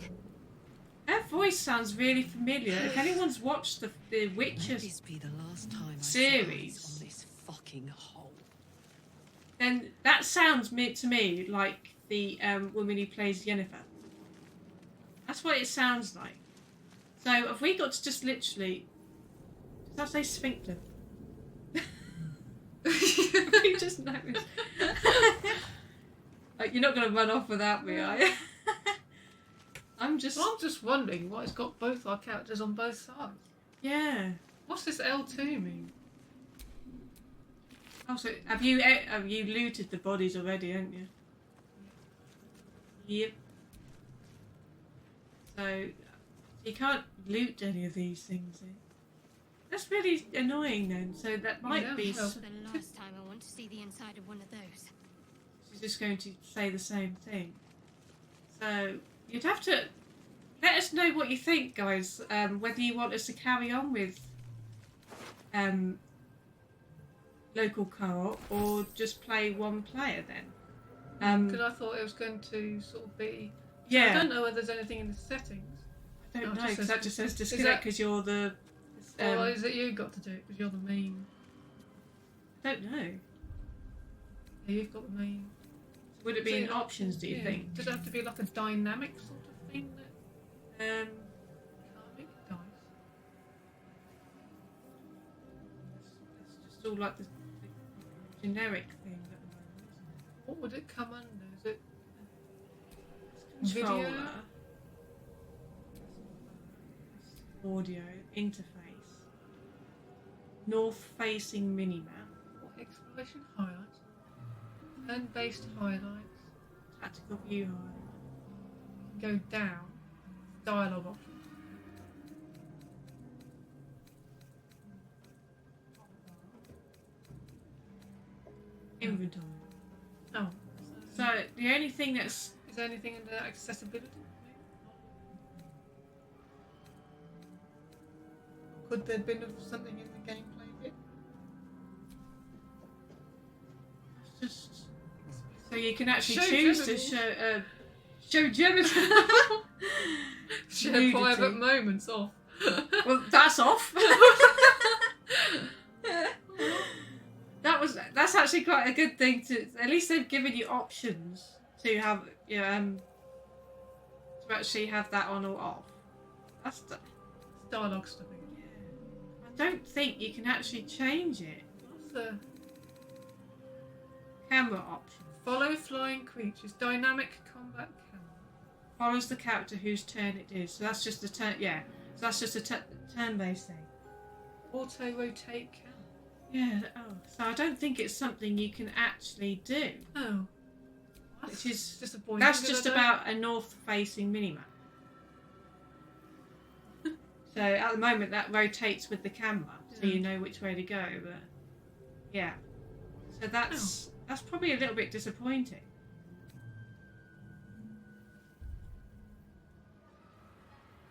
her voice sounds really familiar. If anyone's watched the
May
Witcher
this be the last time I
series,
set eyes on this fucking hole.
then that sounds to me like the woman who plays Yennefer. That's what it sounds like. So have we got to just literally... Does that say sphincter? We just noticed. Like, you're not going to run off without me, are you? I'm just
wondering why it's got both our characters on both sides.
Yeah.
What's this L2 mean?
Also, have you looted the bodies already, haven't you? Yep. So you can't loot any of these things. That's really annoying then. So that might be.
For the last time, I want to see the inside of one of those.
She's just going to say the same thing. So you'd have to let us know what you think, guys. Whether you want us to carry on with local co-op or just play one player then.
Because I thought it was going to sort of be.
Yeah.
I don't know whether there's anything in the settings.
I don't
No, it
know
just
because
says-
that just says disconnect because you're the.
Or is it you got to do it because you're the main?
I don't know.
Yeah, you've got the main.
Would it be
So
in
you-
options? Do you
yeah.
think?
Does it have to be like a dynamic sort of thing that
Um,
can't make dice?
it's just all like the generic thing at the moment.
What would it come under? Is it
Controller,
video?
audio interface, north-facing minimap,
What, exploration highlights? Turn-based highlights.
tactical view highlight.
Go down. Dialogue options.
Inventory.
Oh.
So the only thing that's
Is there anything in the accessibility? Could there have been something in the gameplay bit?
just so you can actually
Show
choose
genitals.
to show genitals.
Share
Nudity.
private moments off.
Well, that's off. That's actually quite a good thing to. At least they've given you options to have, to actually have that on or off. That's.
Dialogue stuff.
I don't think you can actually change it.
What's the
Camera option
follow flying creatures? Dynamic combat camera.
follows the character whose turn it is. So that's just a turn. Yeah. So that's just a turn-based thing.
Auto rotate camera.
Yeah. Oh. So I don't think it's something you can actually do.
Oh. That's
Which is
disappointing.
That's
'cause
just
I don't-
about a north-facing minimap. So at the moment that rotates with the camera, so you know which way to go. But yeah, so that's probably a little bit disappointing.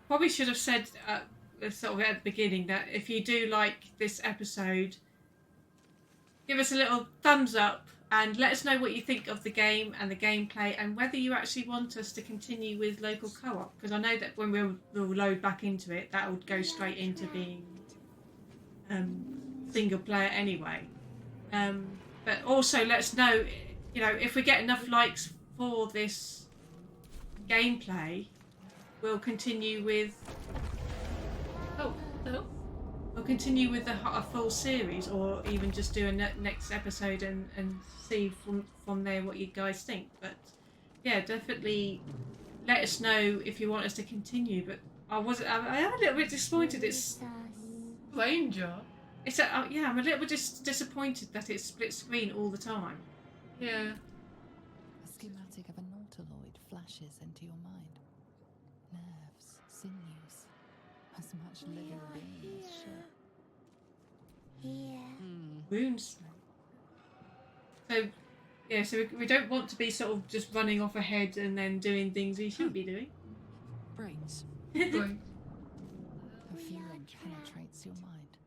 Probably should have said sort of at the beginning that if you do like this episode, give us a little thumbs up and let us know what you think of the game and the gameplay and whether you actually want us to continue with local co-op, because I know that when we'll load back into it, that will go straight into being single player anyway. But also let us know, if we get enough likes for this gameplay, we'll continue with We'll continue with a full series, or even just do a next episode and see from there what you guys think. But yeah, definitely let us know if you want us to continue. But I am a little bit disappointed. It's
Ranger.
I'm a little bit disappointed that it's split screen all the time.
Yeah.
A schematic of a nautiloid
flashes into your mind. Nerves, sinews, as much living being as shit.
Wounds. So, yeah, so we don't want to be sort of just running off ahead and then doing things we shouldn't be doing.
Brains.
Brains.
A feeling penetrates your mind.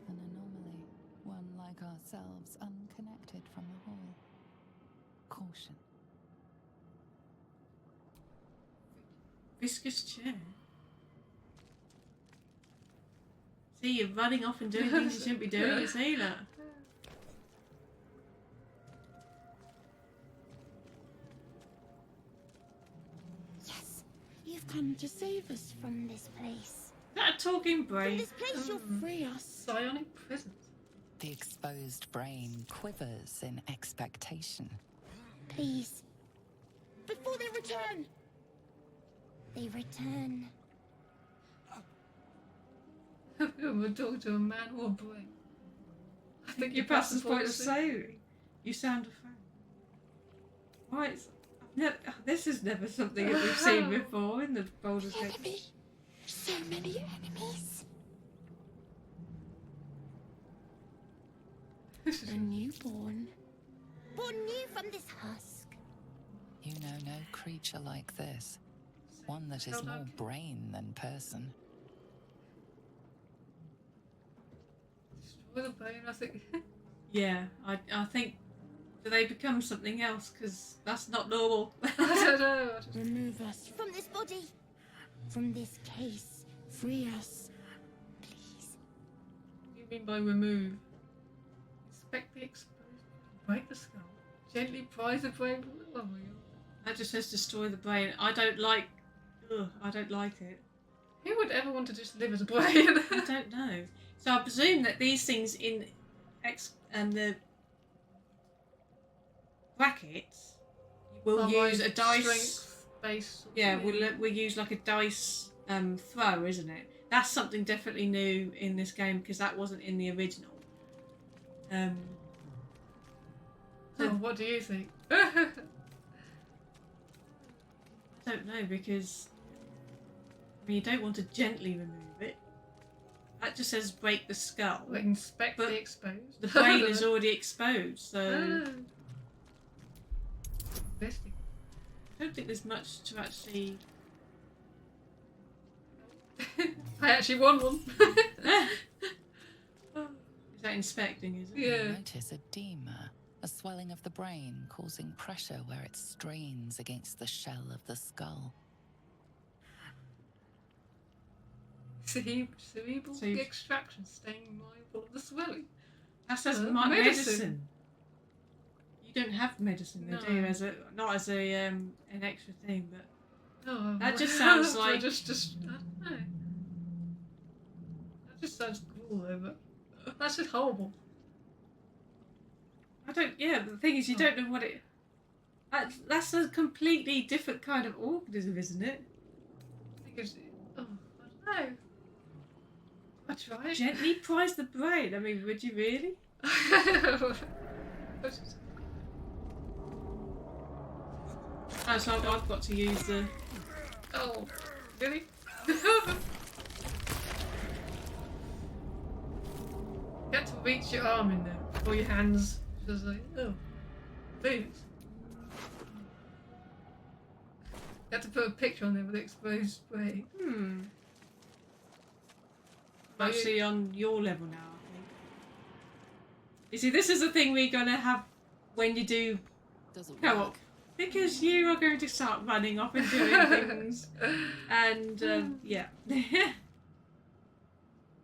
An anomaly, one like ourselves, unconnected from the whole. Caution.
Viscous chair. See, you're running off and doing things you shouldn't be doing, you see that?
Yes, you've come to save us from this place.
Is that a talking
From
brain?
this place you'll free us.
Psionic presence.
The exposed brain quivers in expectation.
Please. Before they return. They return.
We're talking to a man or a brain. I think
You passed the point of saving. You sound afraid. Why? This is never something that we've seen before in the Baldur's Gate.
Enemy. So many enemies. A newborn. Born new from this husk.
You know no creature like this. One that is more brain than person.
Destroy the brain, I think.
Yeah, I think. Do they become something else? Because that's not normal.
I don't know.
Remove us from this body. From this case. Free us. Please.
What do you mean by remove? Inspect the exposed. Break the skull. Gently prise the brain. Oh my god.
That just says destroy the brain. I don't like. Ugh, I don't like it.
Who would ever want to just live as a brain?
I don't know. So I presume that these things in the brackets will use a dice.
Strength base.
Yeah, we'll use like a dice throw, isn't it? That's something definitely new in this game because that wasn't in the original.
So what do you think?
I don't know because you don't want to gently remove it. That just says break the skull.
Like inspect
But
the exposed.
The brain is already exposed, so I don't think there's much to actually.
I actually won one.
Is that inspecting? Is it?
Yeah.
You notice edema, a swelling of the brain causing pressure where it strains against the shell of the skull.
Cerebral extraction, staying mindful of the swelling.
That says medicine. You don't have medicine, though, do you? Not as an extra thing, but that just sounds like
I don't know. That just sounds cool, though. But that's just horrible.
Yeah, the thing is, you don't know what it. That's a completely different kind of organism, isn't it?
Because I don't know. I tried.
Gently prise the brain. I mean, would you really? Oh, so I've got to use the.
Oh, really? You had to reach your arm in there, or your hands. Just like, oh, please. You had to put a picture on there with exposed brain.
Actually, on your level now, I think. You see, this is the thing we're going to have when you do co-op. Because you are going to start running off and doing things. And, yeah.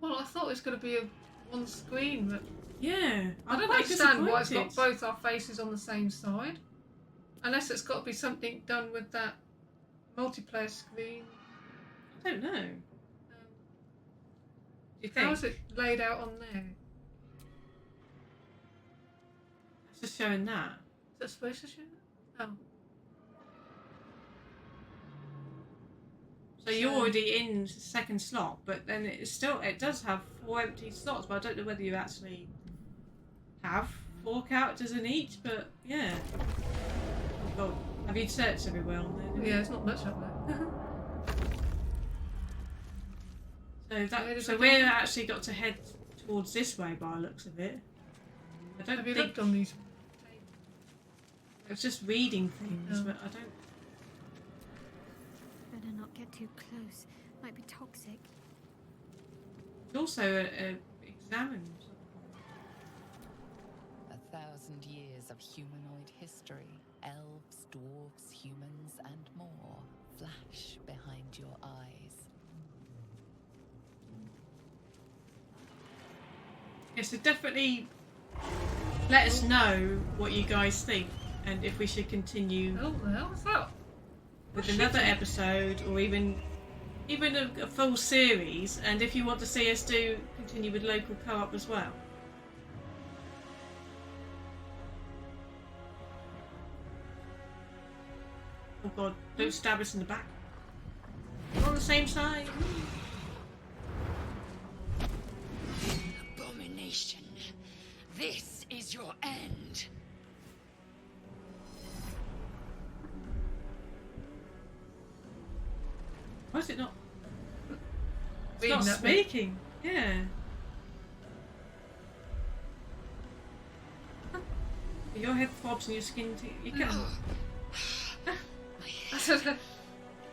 Well, I thought it was going to be one screen, but
yeah.
I don't understand why it's got both our faces on the same side. Unless it's got to be something done with that multiplayer screen.
I don't know. Do you think?
How is it laid out on there?
It's just showing that.
Is that supposed to show that? Oh.
So you're already in the second slot, but then it does have 4 empty slots, but I don't know whether you actually have 4 characters in each, but yeah. Oh, Have you searched everywhere on there?
Yeah, it's not much up there.
So we're actually got to head towards this way by the looks of it. I don't
Have you
think
looked on these?
it's just reading things,
Oh.
but I don't.
Better not get too close. Might be toxic.
It's also examined.
1,000 years of humanoid history. Elves, dwarves, humans, and more flash behind your eyes.
Yeah, so definitely let us know what you guys think and if we should continue
Oh, the hell was that?
with another episode or even a full series, and if you want to see us continue with local co-op as well. Oh god, don't stab us in the back. We're on the same side.
Abomination. This is your end.
Why is it not? It's
Reading
not
that bit.
speaking. Yeah. Your head throbs and your skin. You can.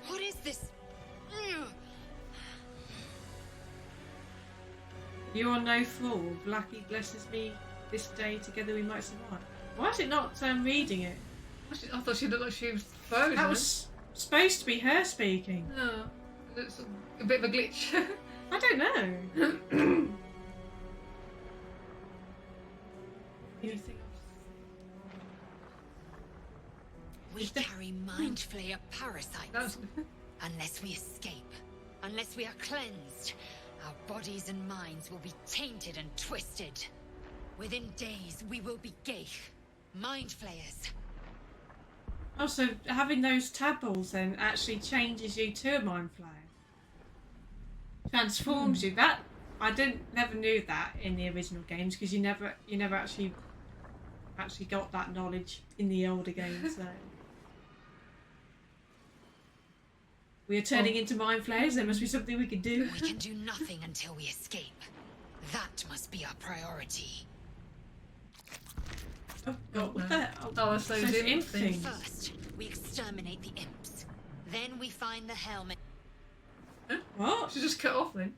What is this?
You are no fool. Blackie blesses me this day. Together we might survive. Why is it not reading it?
I thought she looked like she was frozen.
That was supposed to be her speaking.
No, it's a bit of a glitch.
I don't know.
Anything else?
We carry Mind Flayer parasites.
That's
Unless we escape, unless we are cleansed, our bodies and minds will be tainted and twisted. Within days, we will be Geich, Mind Flayers.
Also, having those tadpoles then actually changes you to a mind flayer. Transforms you. That I never knew that in the original games because you never actually got that knowledge in the older games. So we are turning into mind flayers. There must be something we can do.
We can do nothing until we escape. That must be our priority.
Oh god, what the?
Oh, that's those
it's
imp
imp
things.
things.
First, we exterminate the imps. Then we find the helmet.
What?
She just cut off then.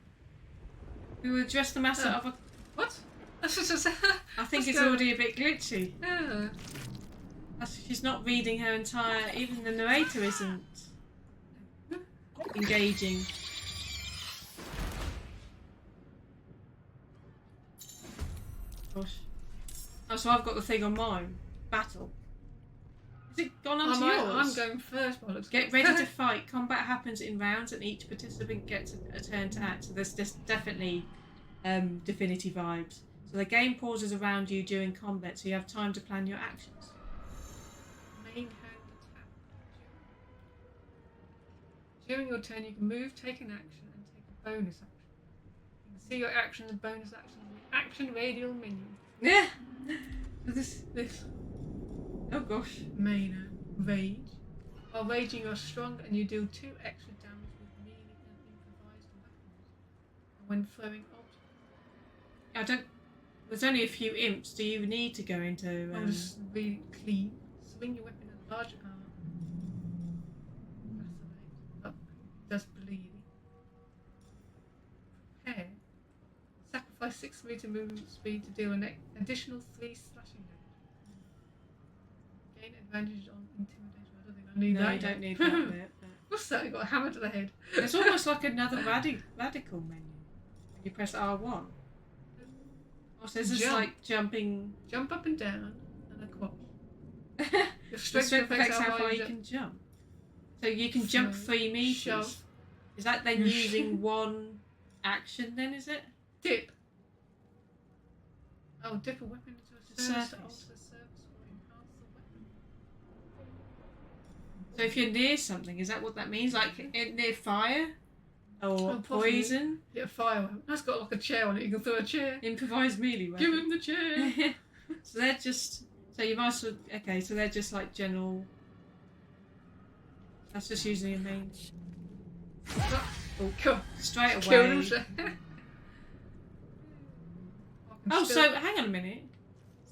We would address the matter of a.
What? That's just.
I think it's already a bit glitchy.
Yeah.
She's not reading her entire. Even the narrator isn't engaging. Gosh. Oh, so I've got the thing on mine. Battle. Has it gone on to yours?
I'm going first. By looks
Get ready to fight. Combat happens in rounds, and each participant gets a turn to act. So there's definitely Divinity vibes. So the game pauses around you during combat, so you have time to plan your actions.
Main hand attack. During your turn, you can move, take an action, and take a bonus action. You can see your action and bonus action in the action radial menu.
Yeah. This. Oh gosh.
Main rage. While raging, you're strong and you deal 2 extra damage with melee and improvised weapons. And when throwing objects.
There's only a few imps. Do you need to go into?
I'm just really clean. Swing your weapon at large arm. Vacillate. Up. Does bleeding. Prepare. Sacrifice 6 meter movement speed to deal an additional 3 slashing damage. Gain advantage on intimidation. I don't think I need
No,
that.
you don't need that bit. But
What's that? You got a hammer to the head.
it's almost like another radical menu. You press R1. Also, this is
Jump.
like jumping.
Jump up and down and a quash.
The
Your
strength affects how far you
jump.
can jump. So you can jump
Throw,
3 meters.
shove.
Is that then using one action? Then is it?
Dip. Oh, dip a weapon into
The
a surface to
surface.
alter the surface or enhance the weapon.
So if you're near something, is that what that means? Like near fire or
Oh, possibly.
poison?
Hit a fire weapon. That's got like a chair on it. You can throw a chair.
Improvised melee weapon.
Give him the chair.
So they're just. So you might. Okay, so they're just like general That's just using a main.
Oh, God.
Straight
Killed
away.
him.
Oh, so hang on a minute.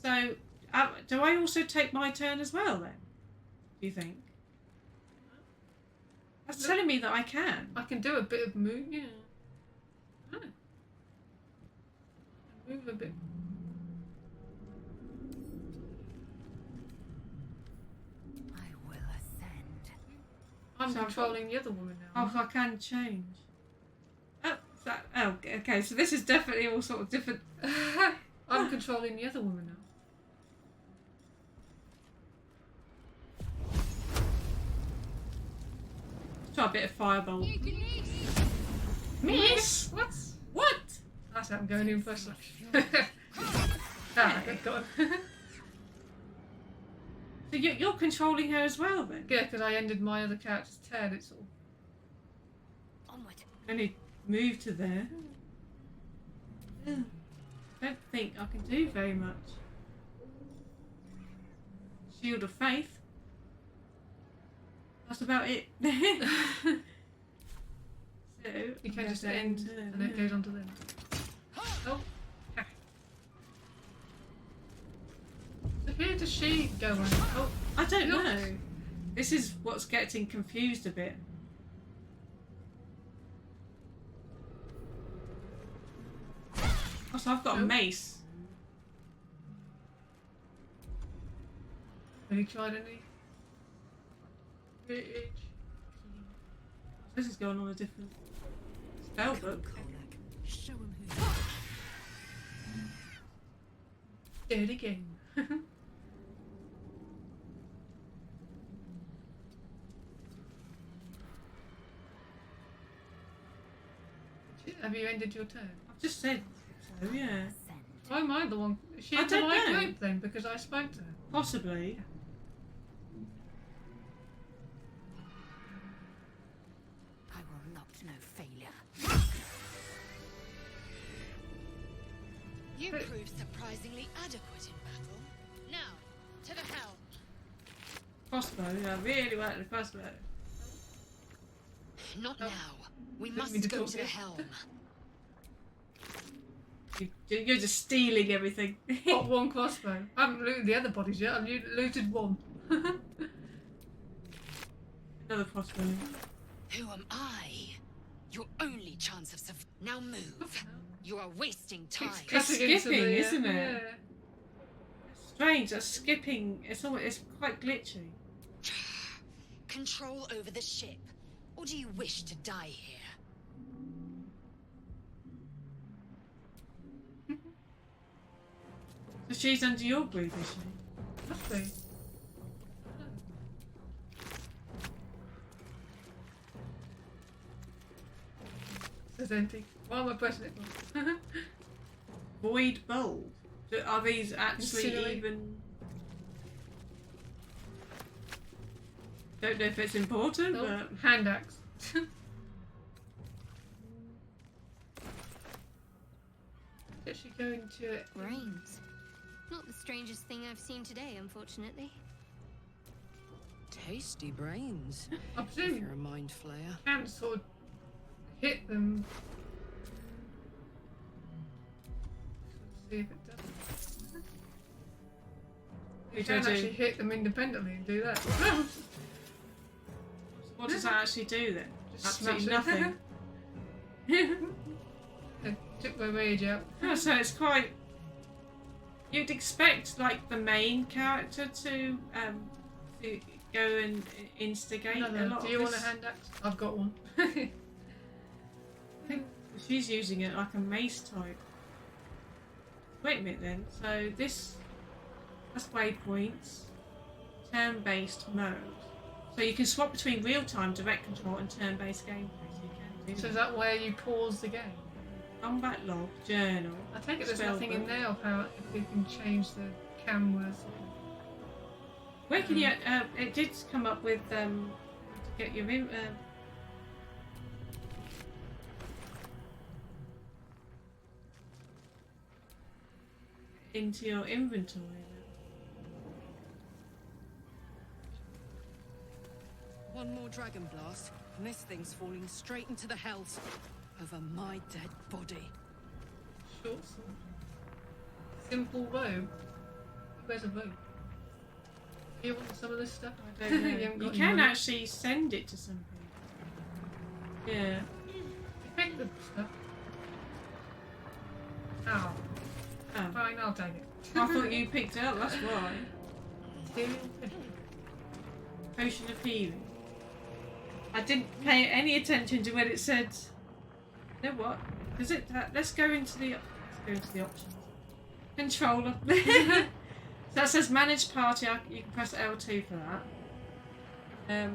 So, do I also take my turn as well then? Do you think? That's telling me that I can.
I can do a bit of move, yeah. Oh. Move a bit.
I will ascend.
I'm
So
controlling the other woman now.
Oh, I can change. Oh, okay. So this is definitely all sort of different.
I'm controlling the other woman now.
Try a bit of firebolt.
Miss? What?
What?
That's how I'm going in first. Ah, got him.
So you're controlling her as well then?
Yeah, because I ended my other character's turn. It's all.
Onward.
Only move to there. Don't think I can do very much. Shield of Faith. That's about it. So
You can just end and it goes on to them. Oh. So who does she go on? Oh,
I don't know. This is what's getting confused a bit. Also, I've got a mace.
have you tried any?
This is going on a different spell book.
Show him who.
Do it again. Have you ended your turn?
I've just said so, yeah.
Why am I the one? Is she
I
in
don't
my
know.
group then? Because I spoke to her.
Possibly.
I will not know failure. You prove surprisingly adequate in battle. Now, to the helm.
Crossbow, I really like the crossbow.
Not now. We
Didn't
must
mean to
go
talk
to
to
the
you.
helm.
You're just stealing everything.
Got one crossbow. I haven't looted the other bodies yet. I've looted one.
Another crossbow.
Who am I? Your only chance of survival. Now move. You are wasting time.
It's skipping, isn't it?
Yeah.
Strange, that's skipping. It's quite glitchy.
Control over the ship. Or do you wish to die here?
So she's under your group, is she?
Must be. Says empty. Why am I pressing it for?
Void bulb. Are these actually
Incinerate.
even? Don't know if it's important,
Nope.
but
Hand axe. Is she going to it?
Brains. Not the strangest thing I've seen today, unfortunately.
Tasty brains.
I
If
presume
you're a mind flayer.
can sort of hit them. See if it does. You
Which
can
I do.
actually hit them independently and do that.
what does that actually do then?
Just
Absolutely
smash it.
nothing.
It took my rage out.
Oh, so it's quite. You'd expect like the main character to go and instigate a lot.
Do you
of
want a
this.
hand axe? I've got one.
I think she's using it like a mace type. Wait a minute then. So that's waypoints, turn-based mode. So you can swap between real-time direct control and turn-based gameplay. So you can do
So is that where you pause the game?
combat log, journal.
I take it there's
spell
nothing in
book.
there of how if you can change the cameras.
Where can you? It did come up with to get your into your inventory.
One more dragon blast, and this thing's falling straight into the hells over my dead body.
Short sword. Simple robe. Where's a robe? Do you want some of this stuff?
I don't know.
You haven't
You
got
can
any money?
actually send it to some people. Yeah.
Pick the stuff. Ow.
Oh.
Fine, I'll take it.
I thought you picked it up, that's why. Potion of healing. I didn't pay any attention to when it said. You know what? Does it? Let's go into the options. Controller. So that says manage party. You can press L2 for that.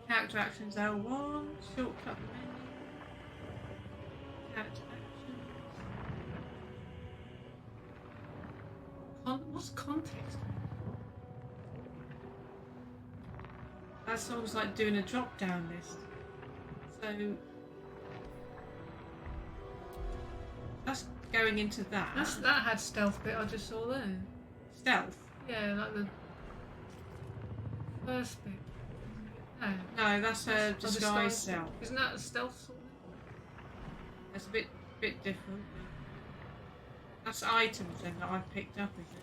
Character actions L1. Shortcut menu. Character actions.
What's context?
That's almost like doing a drop down list. So that's going into that.
That had stealth bit I just saw there.
Stealth?
Yeah, like the first bit.
No, that's a
Oh,
disguise stealth.
Isn't that a stealth sort of thing?
That's a bit different. That's items then that I've picked up, is it?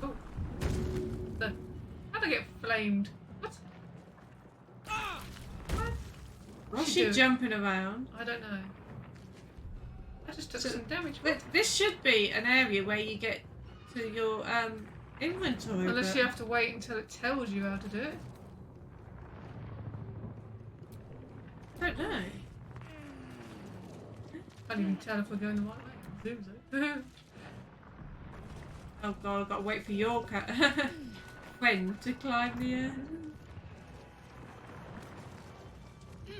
Oh. How'd I get flamed? What?
What's she jumping around?
I don't know. I just took some damage.
This should be an area where you get to your inventory.
Unless you have to wait until it tells you how to do it.
I don't know.
Can't even tell if we're going the right way. Zooms it.
Oh god, I've got to wait for your friend to climb the So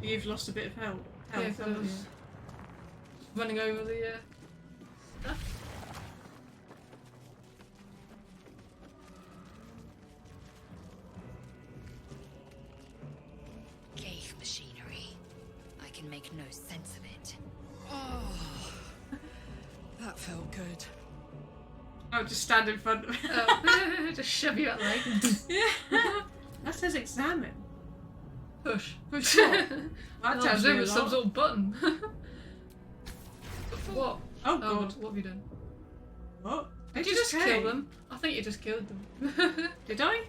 you've lost a bit of health.
Yeah, because I was running over the stuff.
Ghaik machinery. I can make no sense of it.
Oh, that felt good.
Oh, just stand in front of it.
Oh, just shove you out the way.
Yeah. That says examine.
Push.
Push what? That tells me a
with some
lot.
sort of button. What?
Oh god.
What have you done?
What?
Did you just kill them? I think you just killed them.
Did I?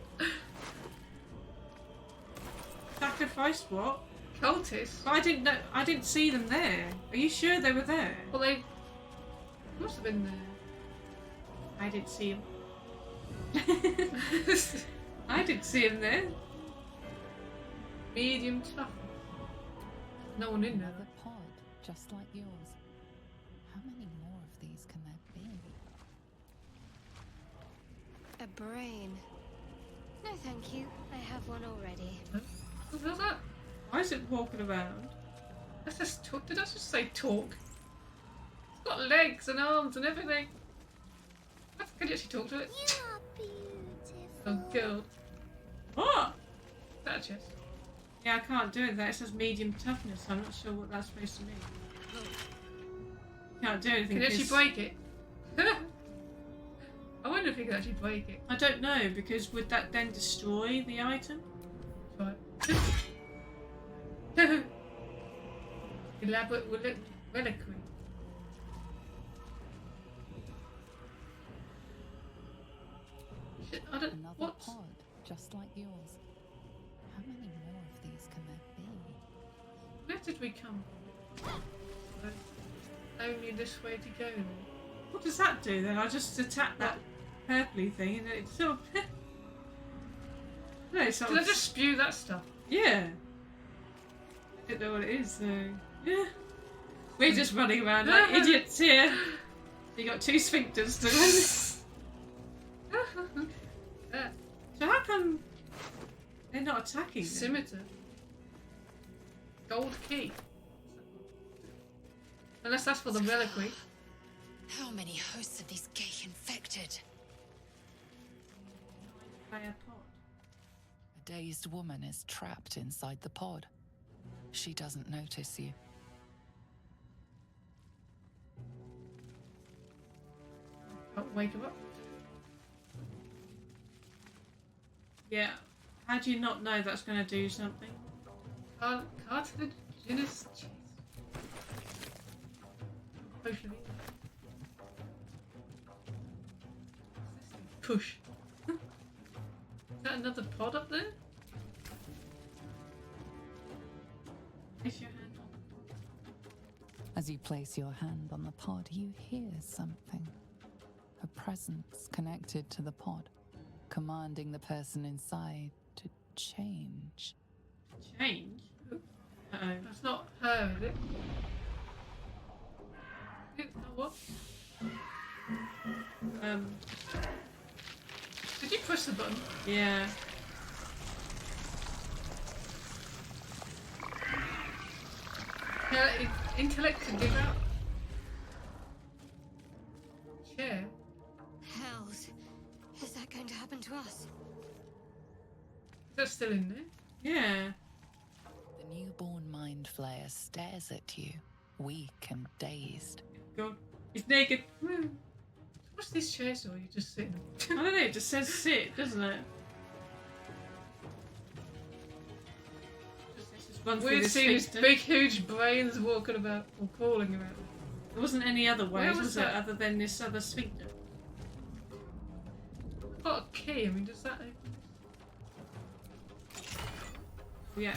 Sacrificed what?
Cultists?
But I didn't know. I didn't see them there. Are you sure they were there?
Well, they must have been there.
I didn't see them. I didn't see him there.
Medium tough. No one in there.
Another pod, just like yours. How many more of these can there be?
A brain. No, thank you. I have one already.
What was that?
Why is it walking around?
Let's just talk. Did I just say talk? It's got legs and arms and everything. Can you actually talk to it?
You are beautiful.
Oh, girl.
What?
Is that a chest?
Yeah, I can't do it. That says medium toughness. I'm not sure what that's supposed to mean. Can't do anything.
Can you actually
'cause-
break it? I wonder if you can actually break it.
I don't know, because would that then destroy the item?
Right. Elaborate reliquary. Shit, I don't.
Another
What?
pod, just like yours. How many more of these can there be?
Where did we come from? Only this way to go.
What does that do then? I just attack that purpley thing and it sort of... no, it sort
Did I
of...
just spew that stuff?
Yeah. I don't know what it is, so... Yeah. We're just running around like idiots here. You got two sphincters to run. So how come they're not attacking them?
Scimitar. Gold key. Unless that's for the reliquary.
How many hosts of these Ghaik infected?
Fire pot.
A dazed woman is trapped inside the pod. She doesn't notice you.
Can't wake him up.
Yeah. How do you not know that's going to do something?
Cartilaginous cheese. Potion. Push. Is that another pod up there?
Place your hand on.
As you place your hand on the pod, you hear something. A presence connected to the pod, commanding the person inside to change.
Change? Uh-oh.
That's not her, is it? What? Did you push the button?
Yeah.
Intellect to give out. Chair.
Hells. Is that going to happen to us?
Is that still in there?
Yeah.
The newborn Mind Flayer stares at you, weak and dazed.
God. He's naked.
What's this chair for? You just sitting.
I don't know, it just says sit, doesn't it? Just run through
We've
this
seen these
sphincter.
big, huge brains walking about or crawling around.
There wasn't any other
Where
ways,
was
was there,
that?
other than this other sphincter?
I've got a key. I mean, does that open?
Yeah.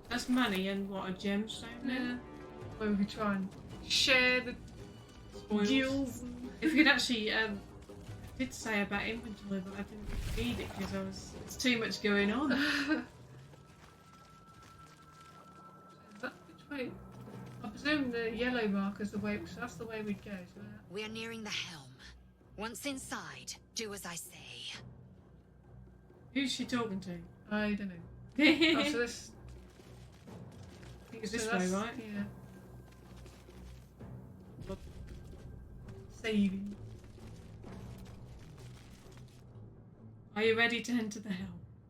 That's money and what, a gemstone
Yeah.
there?
Where we could try and share the
Spoils.
jewels.
If you could actually, I did say about inventory, but I didn't read it because it's too much going on.
Is that which way? I presume the yellow mark is the way, so that's the way we'd go. So
We are nearing the helm. Once inside, do as I say.
Who's she talking to?
I don't know. Oh, so this.
I think it's this
so
way,
that's-
right?
Yeah. Saving.
Are you ready to enter the hell?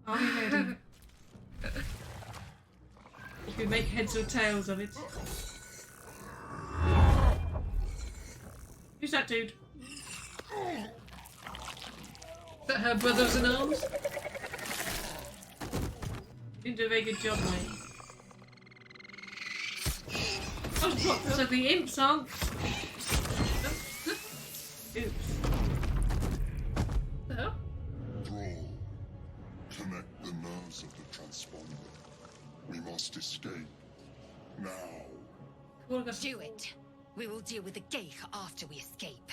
Are you ready? If we make heads or tails of it. Who's that dude?
Is that her brothers in arms?
Didn't do a very good job, mate. Oh, what? So the imps aren't. Oops.
No?
Brawl. Connect the nerves of the transponder. We must escape. Now.
Do it. We will deal with the Geich after we escape.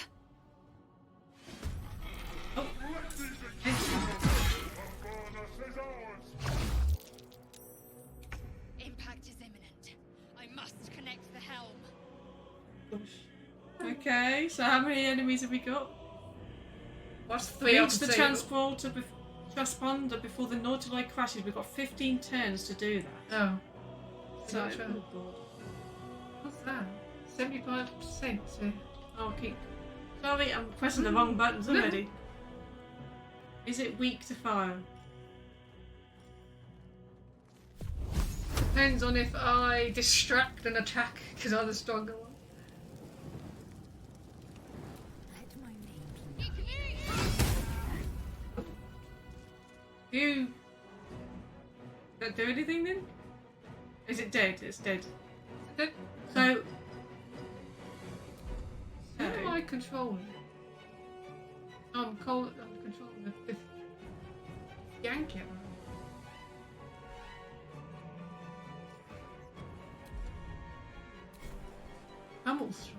Oh.
Impact is imminent. I must connect the helm.
Okay, so how many enemies have we got?
What's 3
Reach the transponder before the Nautilus crashes. We've got 15 turns to do that.
Oh.
So,
Not sure. What's that? 75%. So.
I'll keep. Sorry, I'm pressing the wrong buttons already. Is it weak to fire?
Depends on if I distract and attack because I'm the stronger one.
You don't do anything then? Is it dead? It's dead. So.
Who am I controlling? I'm controlling the Yankee. Hamel strike.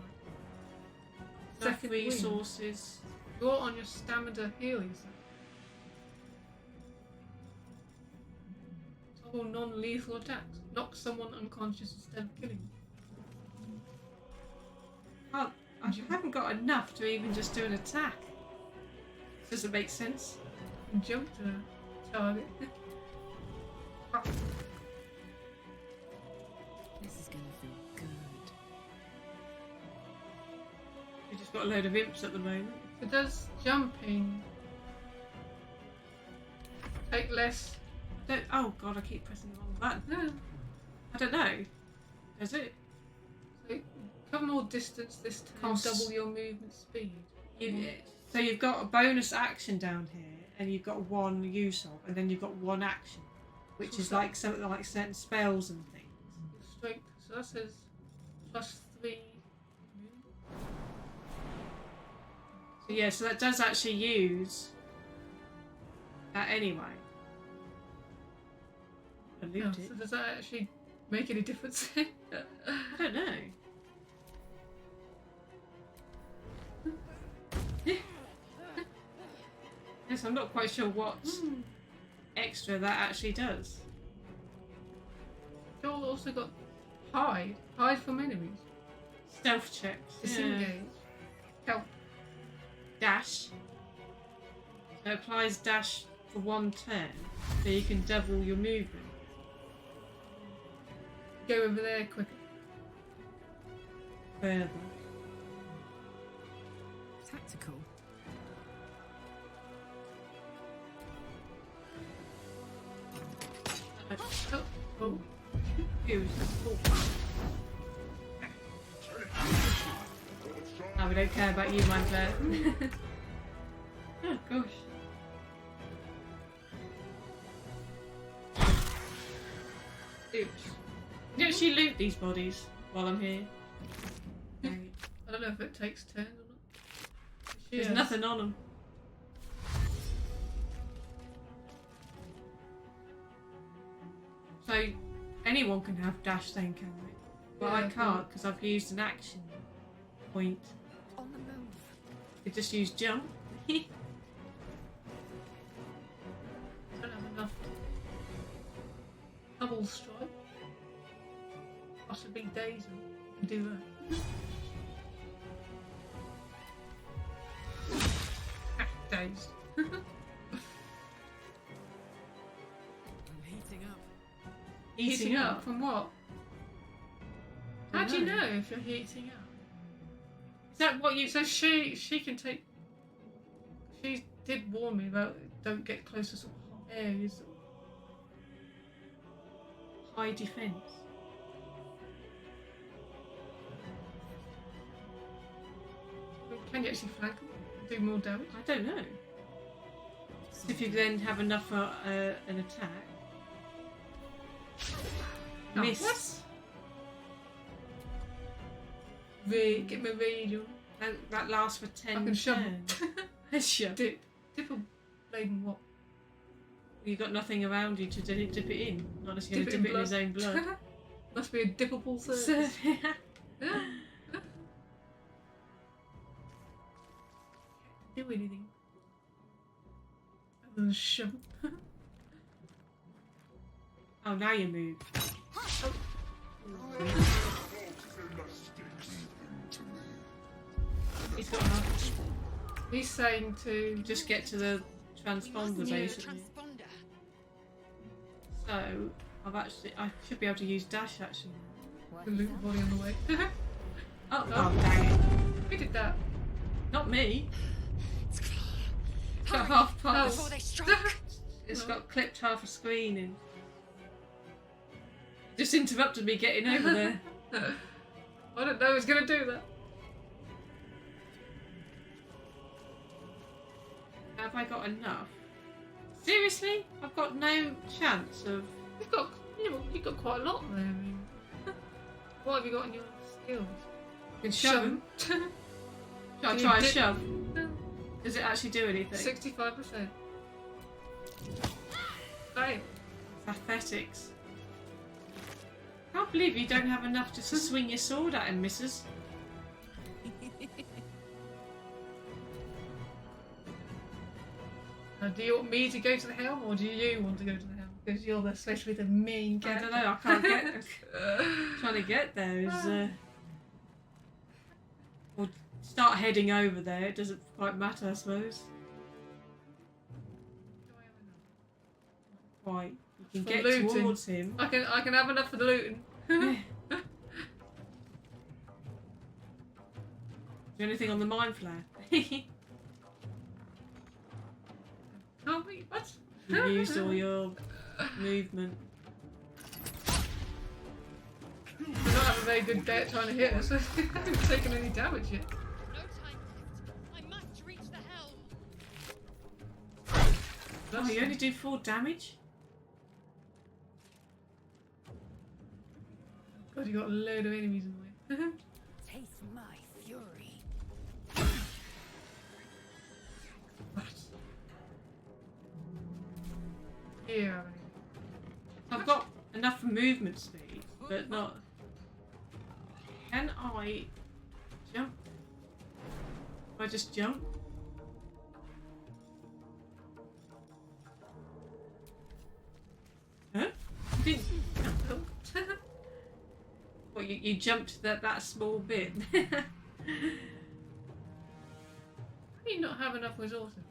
Second
wind.
resources.
You're on your stamina healing. All non-lethal attacks. Knock someone unconscious instead of killing them.
Oh, I haven't got enough to even just do an attack. Does it make sense?
And jump to a target.
This is gonna feel good.
We've just got a load of imps at the moment.
It does jumping take less?
Oh god, I keep pressing the wrong button.
No.
I don't know. Does it?
So cover more distance this time.
Costs.
Double your movement speed.
So you've got a bonus action down here, and you've got one use of, and then you've got one action, which
So
is like something like certain spells and things.
Strength. So that says +3.
So yeah, so that does actually use that anyway. I
Oh,
loot it.
so does that actually make any difference?
I don't know. Yes, I'm not quite sure what extra that actually does.
You've also got hide. Hide from enemies.
Stealth checks.
Disengage. Help.
Dash. So it applies dash for one turn, so you can double your movement.
Go over there quicker.
Further.
Tactical.
Oh.
Use. No, we don't care about you, Mind Flayer. Oh gosh. Oops. You don't actually loot these bodies while I'm here.
I don't know if it takes turns or not.
There's nothing on them. So anyone can have dash then, can they? But I can't because I've used an action point.
On the move.
You just use jump.
I don't have enough double strike. Possibly days and do that. Days.
I'm heating up.
Heating up from what? How do you
know.
know if you're heating up?
Is that what you?
So she can take. She did warn me about don't get close to sort of hot areas.
High defense.
Can you actually flank them? Do more damage?
I don't know. If you then have enough for an attack.
No.
Miss.
Get my rage on.
That lasts for 10
I can shove
turns. Shove.
Dip a blade in what?
You've got nothing around you to dip it in. Not unless you're going to
Dip
dip it in his own blood.
Must be a dippable surface. Do anything. Other than shove.
Oh, now you move. He's got enough.
He's saying to
Just get to the transponder, basically. So, I should be able to use dash, actually.
loot the body on the way.
Oh, dang it.
Who did that?
Not me. It's got half past. It's got clipped half a screen in. Just interrupted me getting over there.
I didn't know I was going to do that.
Have I got enough? Seriously? I've got no chance of...
You've got quite a lot there. I mean. What have you got in your skills?
You can shove him. Shall I try a shove? Does it actually do anything?
65%. Right.
Athletics. I can't believe you don't have enough just to swing your sword at him, missus.
Do you want me to go to the helm, or do you want to go to the helm? Because you're especially the main
I
character.
don't know, I can't get... trying to get there is... Or start heading over there, it doesn't quite matter, I suppose. Quite. You can
For
get
looting.
towards him.
I can have enough for the looting.
Is there anything on the Mind Flayer?
Can't we? What?
You used all your movement.
We're not having a very good day at trying to hit us. We haven't taken any damage yet.
No time left. I must reach the helm.
Oh, you only do 4 damage?
God, you got a load of enemies in the way.
Taste my fury.
Yeah.
I've got enough movement speed, but not. Can I jump? Can I just jump? Huh? You didn't. Well, you jumped that small bit.
How do you not have enough resources?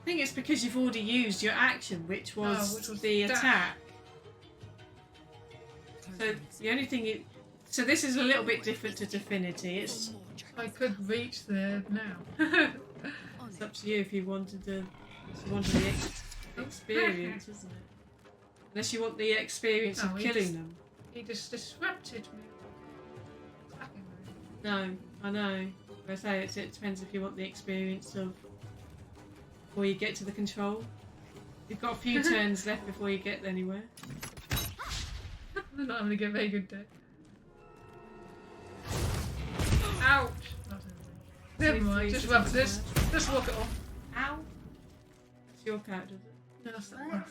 I think it's because you've already used your action, which was the attack. So the only thing you... So this is a little bit different to Divinity. It's...
I could reach there now.
It's up to you if you wanted to... If you wanted the experience, isn't it? Unless you want the experience of killing them.
He just disrupted me.
No, I know. I say it depends if you want the experience of... Before you get to the control. You've got a few turns left before you get anywhere.
I'm not having to get a very good day. Ouch! Never mind, just rub this. Just walk it off.
Ow! That's your character, is it?
No, that's not mine.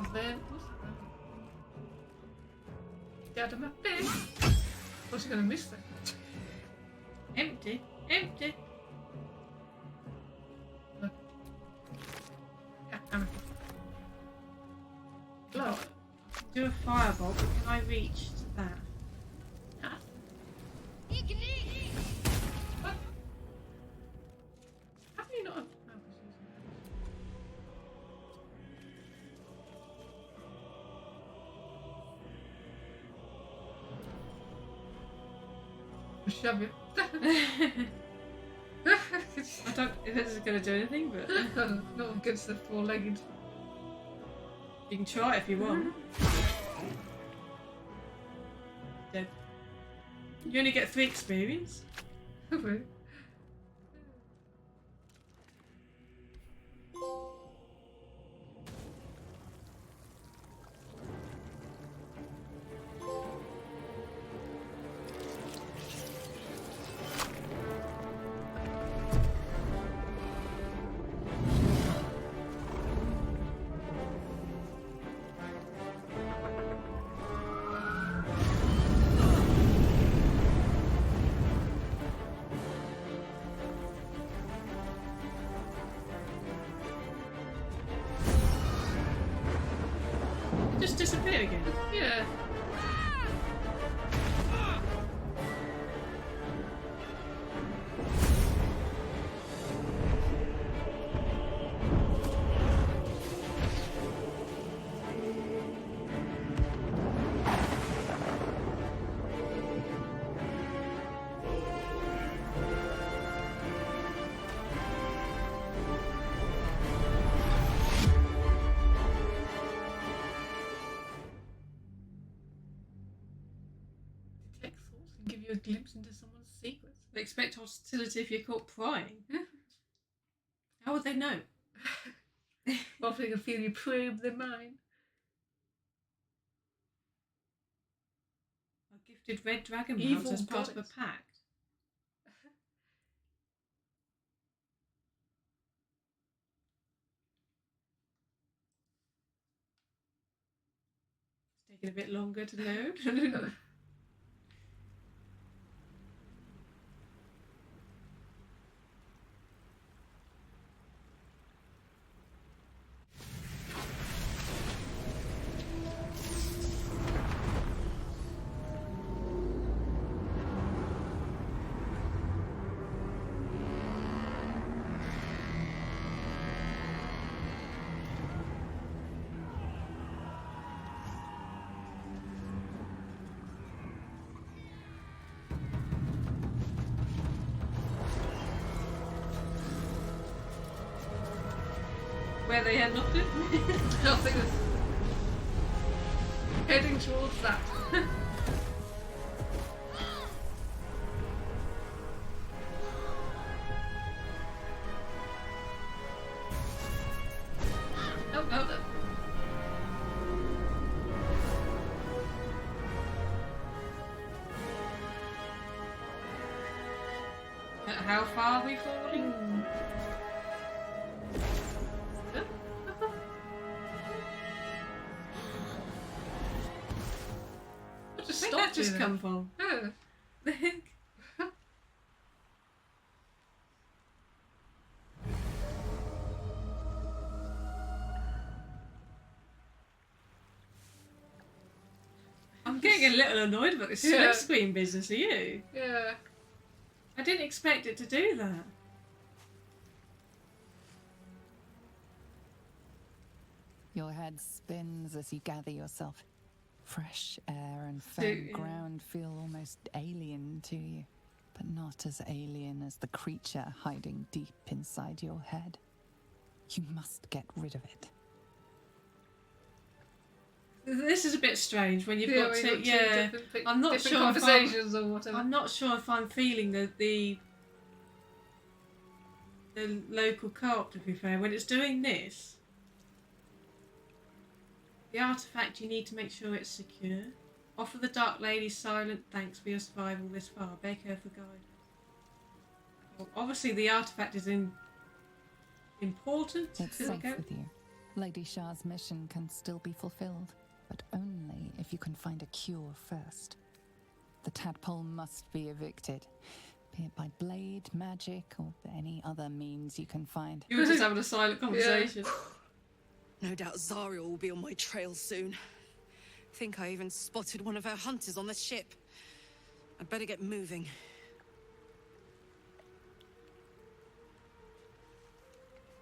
What's that? Get out of my face! What's gonna miss that?
Empty. Empty.
Look. Yeah, I'm
Look. Do a fireball, but can I reach to that?
Huh? What? How do you not have... Shove it.
I don't. If this is going to do anything, but
not against the 4-legged.
You can try it if you want. Dead. You only get 3 experience.
Really?
Just disappear again.
Yeah. Give you a glimpse into someone's secrets.
They expect hostility if you're caught prying. How would they know?
Well, they can feel you probe their mind.
A gifted red dragon
Evil
mount as part of a
goddess.
pact. It's taking a bit longer to load. Where they had nothing?
I think it's heading towards that.
How far are we falling?
What just
Where'd
stopped
that just
you
come from?
then?
I'm getting a little annoyed about this split screen business, are you?
Yeah.
I didn't expect it to do that.
Your head spins as you gather yourself. Fresh air and firm ground feel almost alien to you, but not as alien as the creature hiding deep inside your head. You must get rid of it.
This is a bit strange when you've got two. I'm not
different
sure
conversations or whatever.
I'm not sure if I'm feeling the local co-op, to be fair. When it's doing this, the artifact, you need to make sure it's secure. Offer the Dark Lady silent thanks for your survival this far. Beg her for guidance. Well, obviously, the artifact is important.
It's safe with you. Lady Shar's mission can still be fulfilled, but only if you can find a cure first. The tadpole must be evicted, be it by blade, magic, or any other means you can find.
You were just having a silent conversation.
No doubt Zariel will be on my trail soon. Think I even spotted one of her hunters on the ship. I'd better get moving.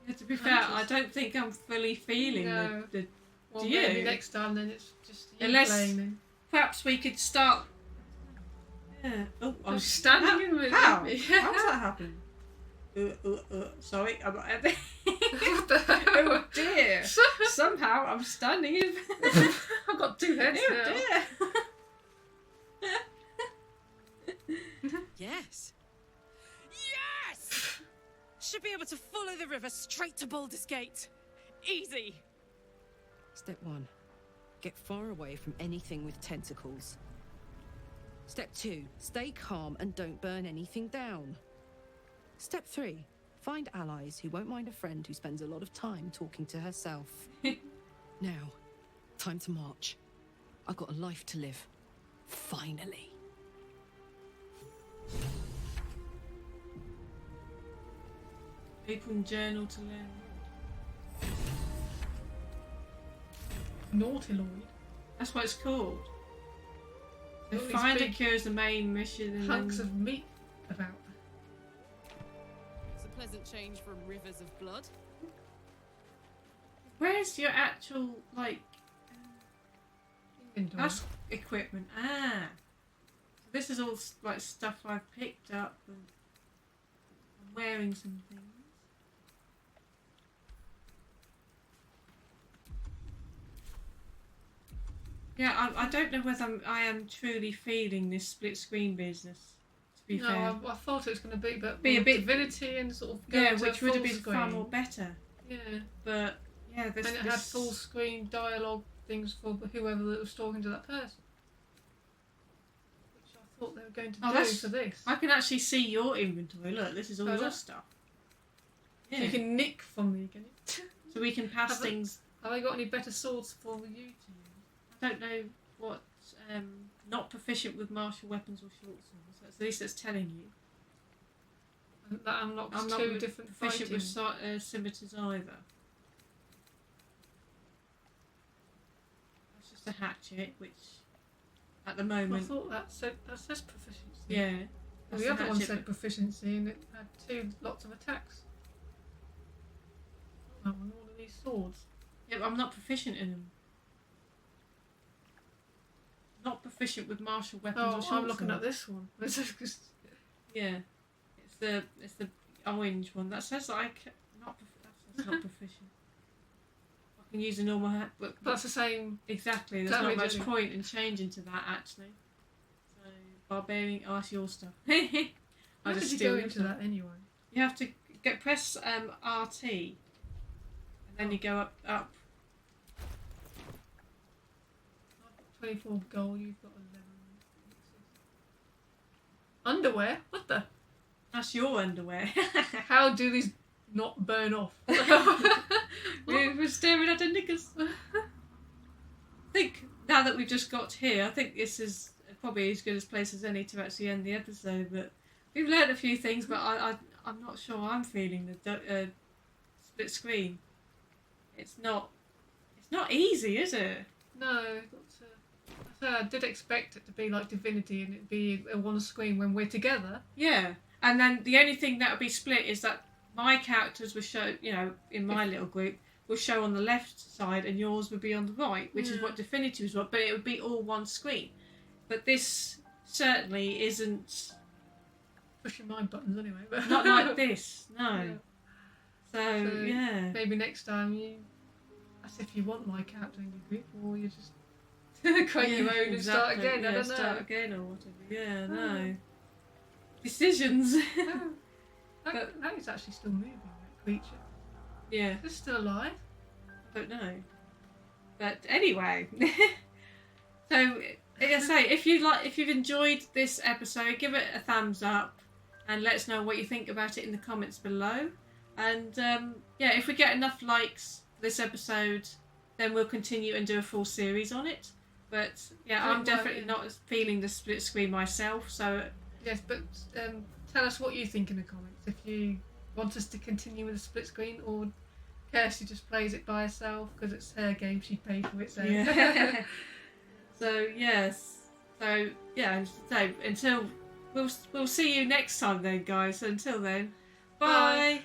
Yeah, to be fair, I don't think I'm fully feeling the
Well,
do you?
maybe next time then it's just you
Unless
playing then.
perhaps we could start. Yeah. Oh,
I'm standing in with
How?
me.
How's that happen? Sorry, I'm not.
What the hell?
Oh dear! Somehow I'm standing in.
I've got two heads now.
Dear.
Yes. Yes! Should be able to follow the river straight to Baldur's Gate. Easy. Step 1. Get far away from anything with tentacles. Step 2. Stay calm and don't burn anything down. Step 3. Find allies who won't mind a friend who spends a lot of time talking to herself. Now, time to march. I've got a life to live. Finally.
Open journal to learn.
Naughty Lloyd.
That's what it's called.
All these
Find a
big
cure is the main mission, and
hunks
then...
of meat about.
It's a pleasant change from rivers of blood.
Where's your actual
Inventory.
that's equipment? Ah, so this is all like stuff I've picked up and I'm wearing some things. Yeah, I don't know whether I am truly feeling this split screen business. To be fair,
I thought it was going to be, but
Be a bit-
Divinity and sort of
yeah,
going to
which would have
full
been
screen.
far more better.
Yeah,
But yeah, this
and it had full screen dialogue things for whoever that was talking to that person, which I thought they were going to do
that's-
for this.
I can actually see your inventory. Look, this is all
Oh,
your
look.
stuff.
So
Yeah.
you can nick from me, can you?
So we can pass
Have they-
things.
Have they got any better swords for you to use?
I don't know what. Not proficient with martial weapons or short swords. That's at least it's telling you.
And that unlocks
I'm not
two different
proficient
fighting.
with scimitars either. That's just a hatchet, which at the
I
moment,
thought that says proficiency.
yeah.
Well,
that's
the
a
other one
hatchet,
said
but-
proficiency and it had lots of attacks. Oh, and all of these swords.
Yeah, but I'm not proficient in them. Not proficient with martial weapons or
Oh,
short
I'm looking
swords.
at this one. This is just-
Yeah, it's the orange one that says that that's not proficient. I can use a normal hat, but
That's the same.
exactly. There's not
damage,
much
isn't it?
point in changing to that actually. So barbarian, oh, that's your stuff. I
How
just
did you
steal
go
your
into
stuff.
that anyway?
You have to press RT, and then you go up.
I've got 24 gold, you've got 11. Underwear? What the?
That's your underwear.
How do these not burn off?
We're staring at the knickers. I think now that we've just got here, I think this is probably as good a place as any to actually end the episode. But we've learned a few things, but I'm not sure I'm feeling the split screen. It's not easy, is it?
No. I did expect it to be like Divinity and it be a one screen when we're together.
Yeah, and then the only thing that would be split is that my characters will show, in my little group, will show on the left side and yours would be on the right, which is what Divinity was, but it would be all one screen. But this certainly isn't
pushing my buttons anyway. But
not like this, no.
Yeah.
So yeah.
Maybe next time as if you want my character in your group, or you just create your own and start again. I don't know.
Start again or whatever. Yeah, no. Decisions.
That is actually still moving, that creature.
Yeah.
Is it still alive?
I don't know. But anyway. So, like I say, if you've enjoyed this episode, give it a thumbs up and let us know what you think about it in the comments below. And if we get enough likes for this episode, then we'll continue and do a full series on it. But I'm definitely not feeling the split screen myself. So
yes, but tell us what you think in the comments. If you want us to continue with the split screen, or Kirsty just plays it by herself because it's her game, she paid for it. So
so yes, so until we'll see you next time then, guys. Until then, bye.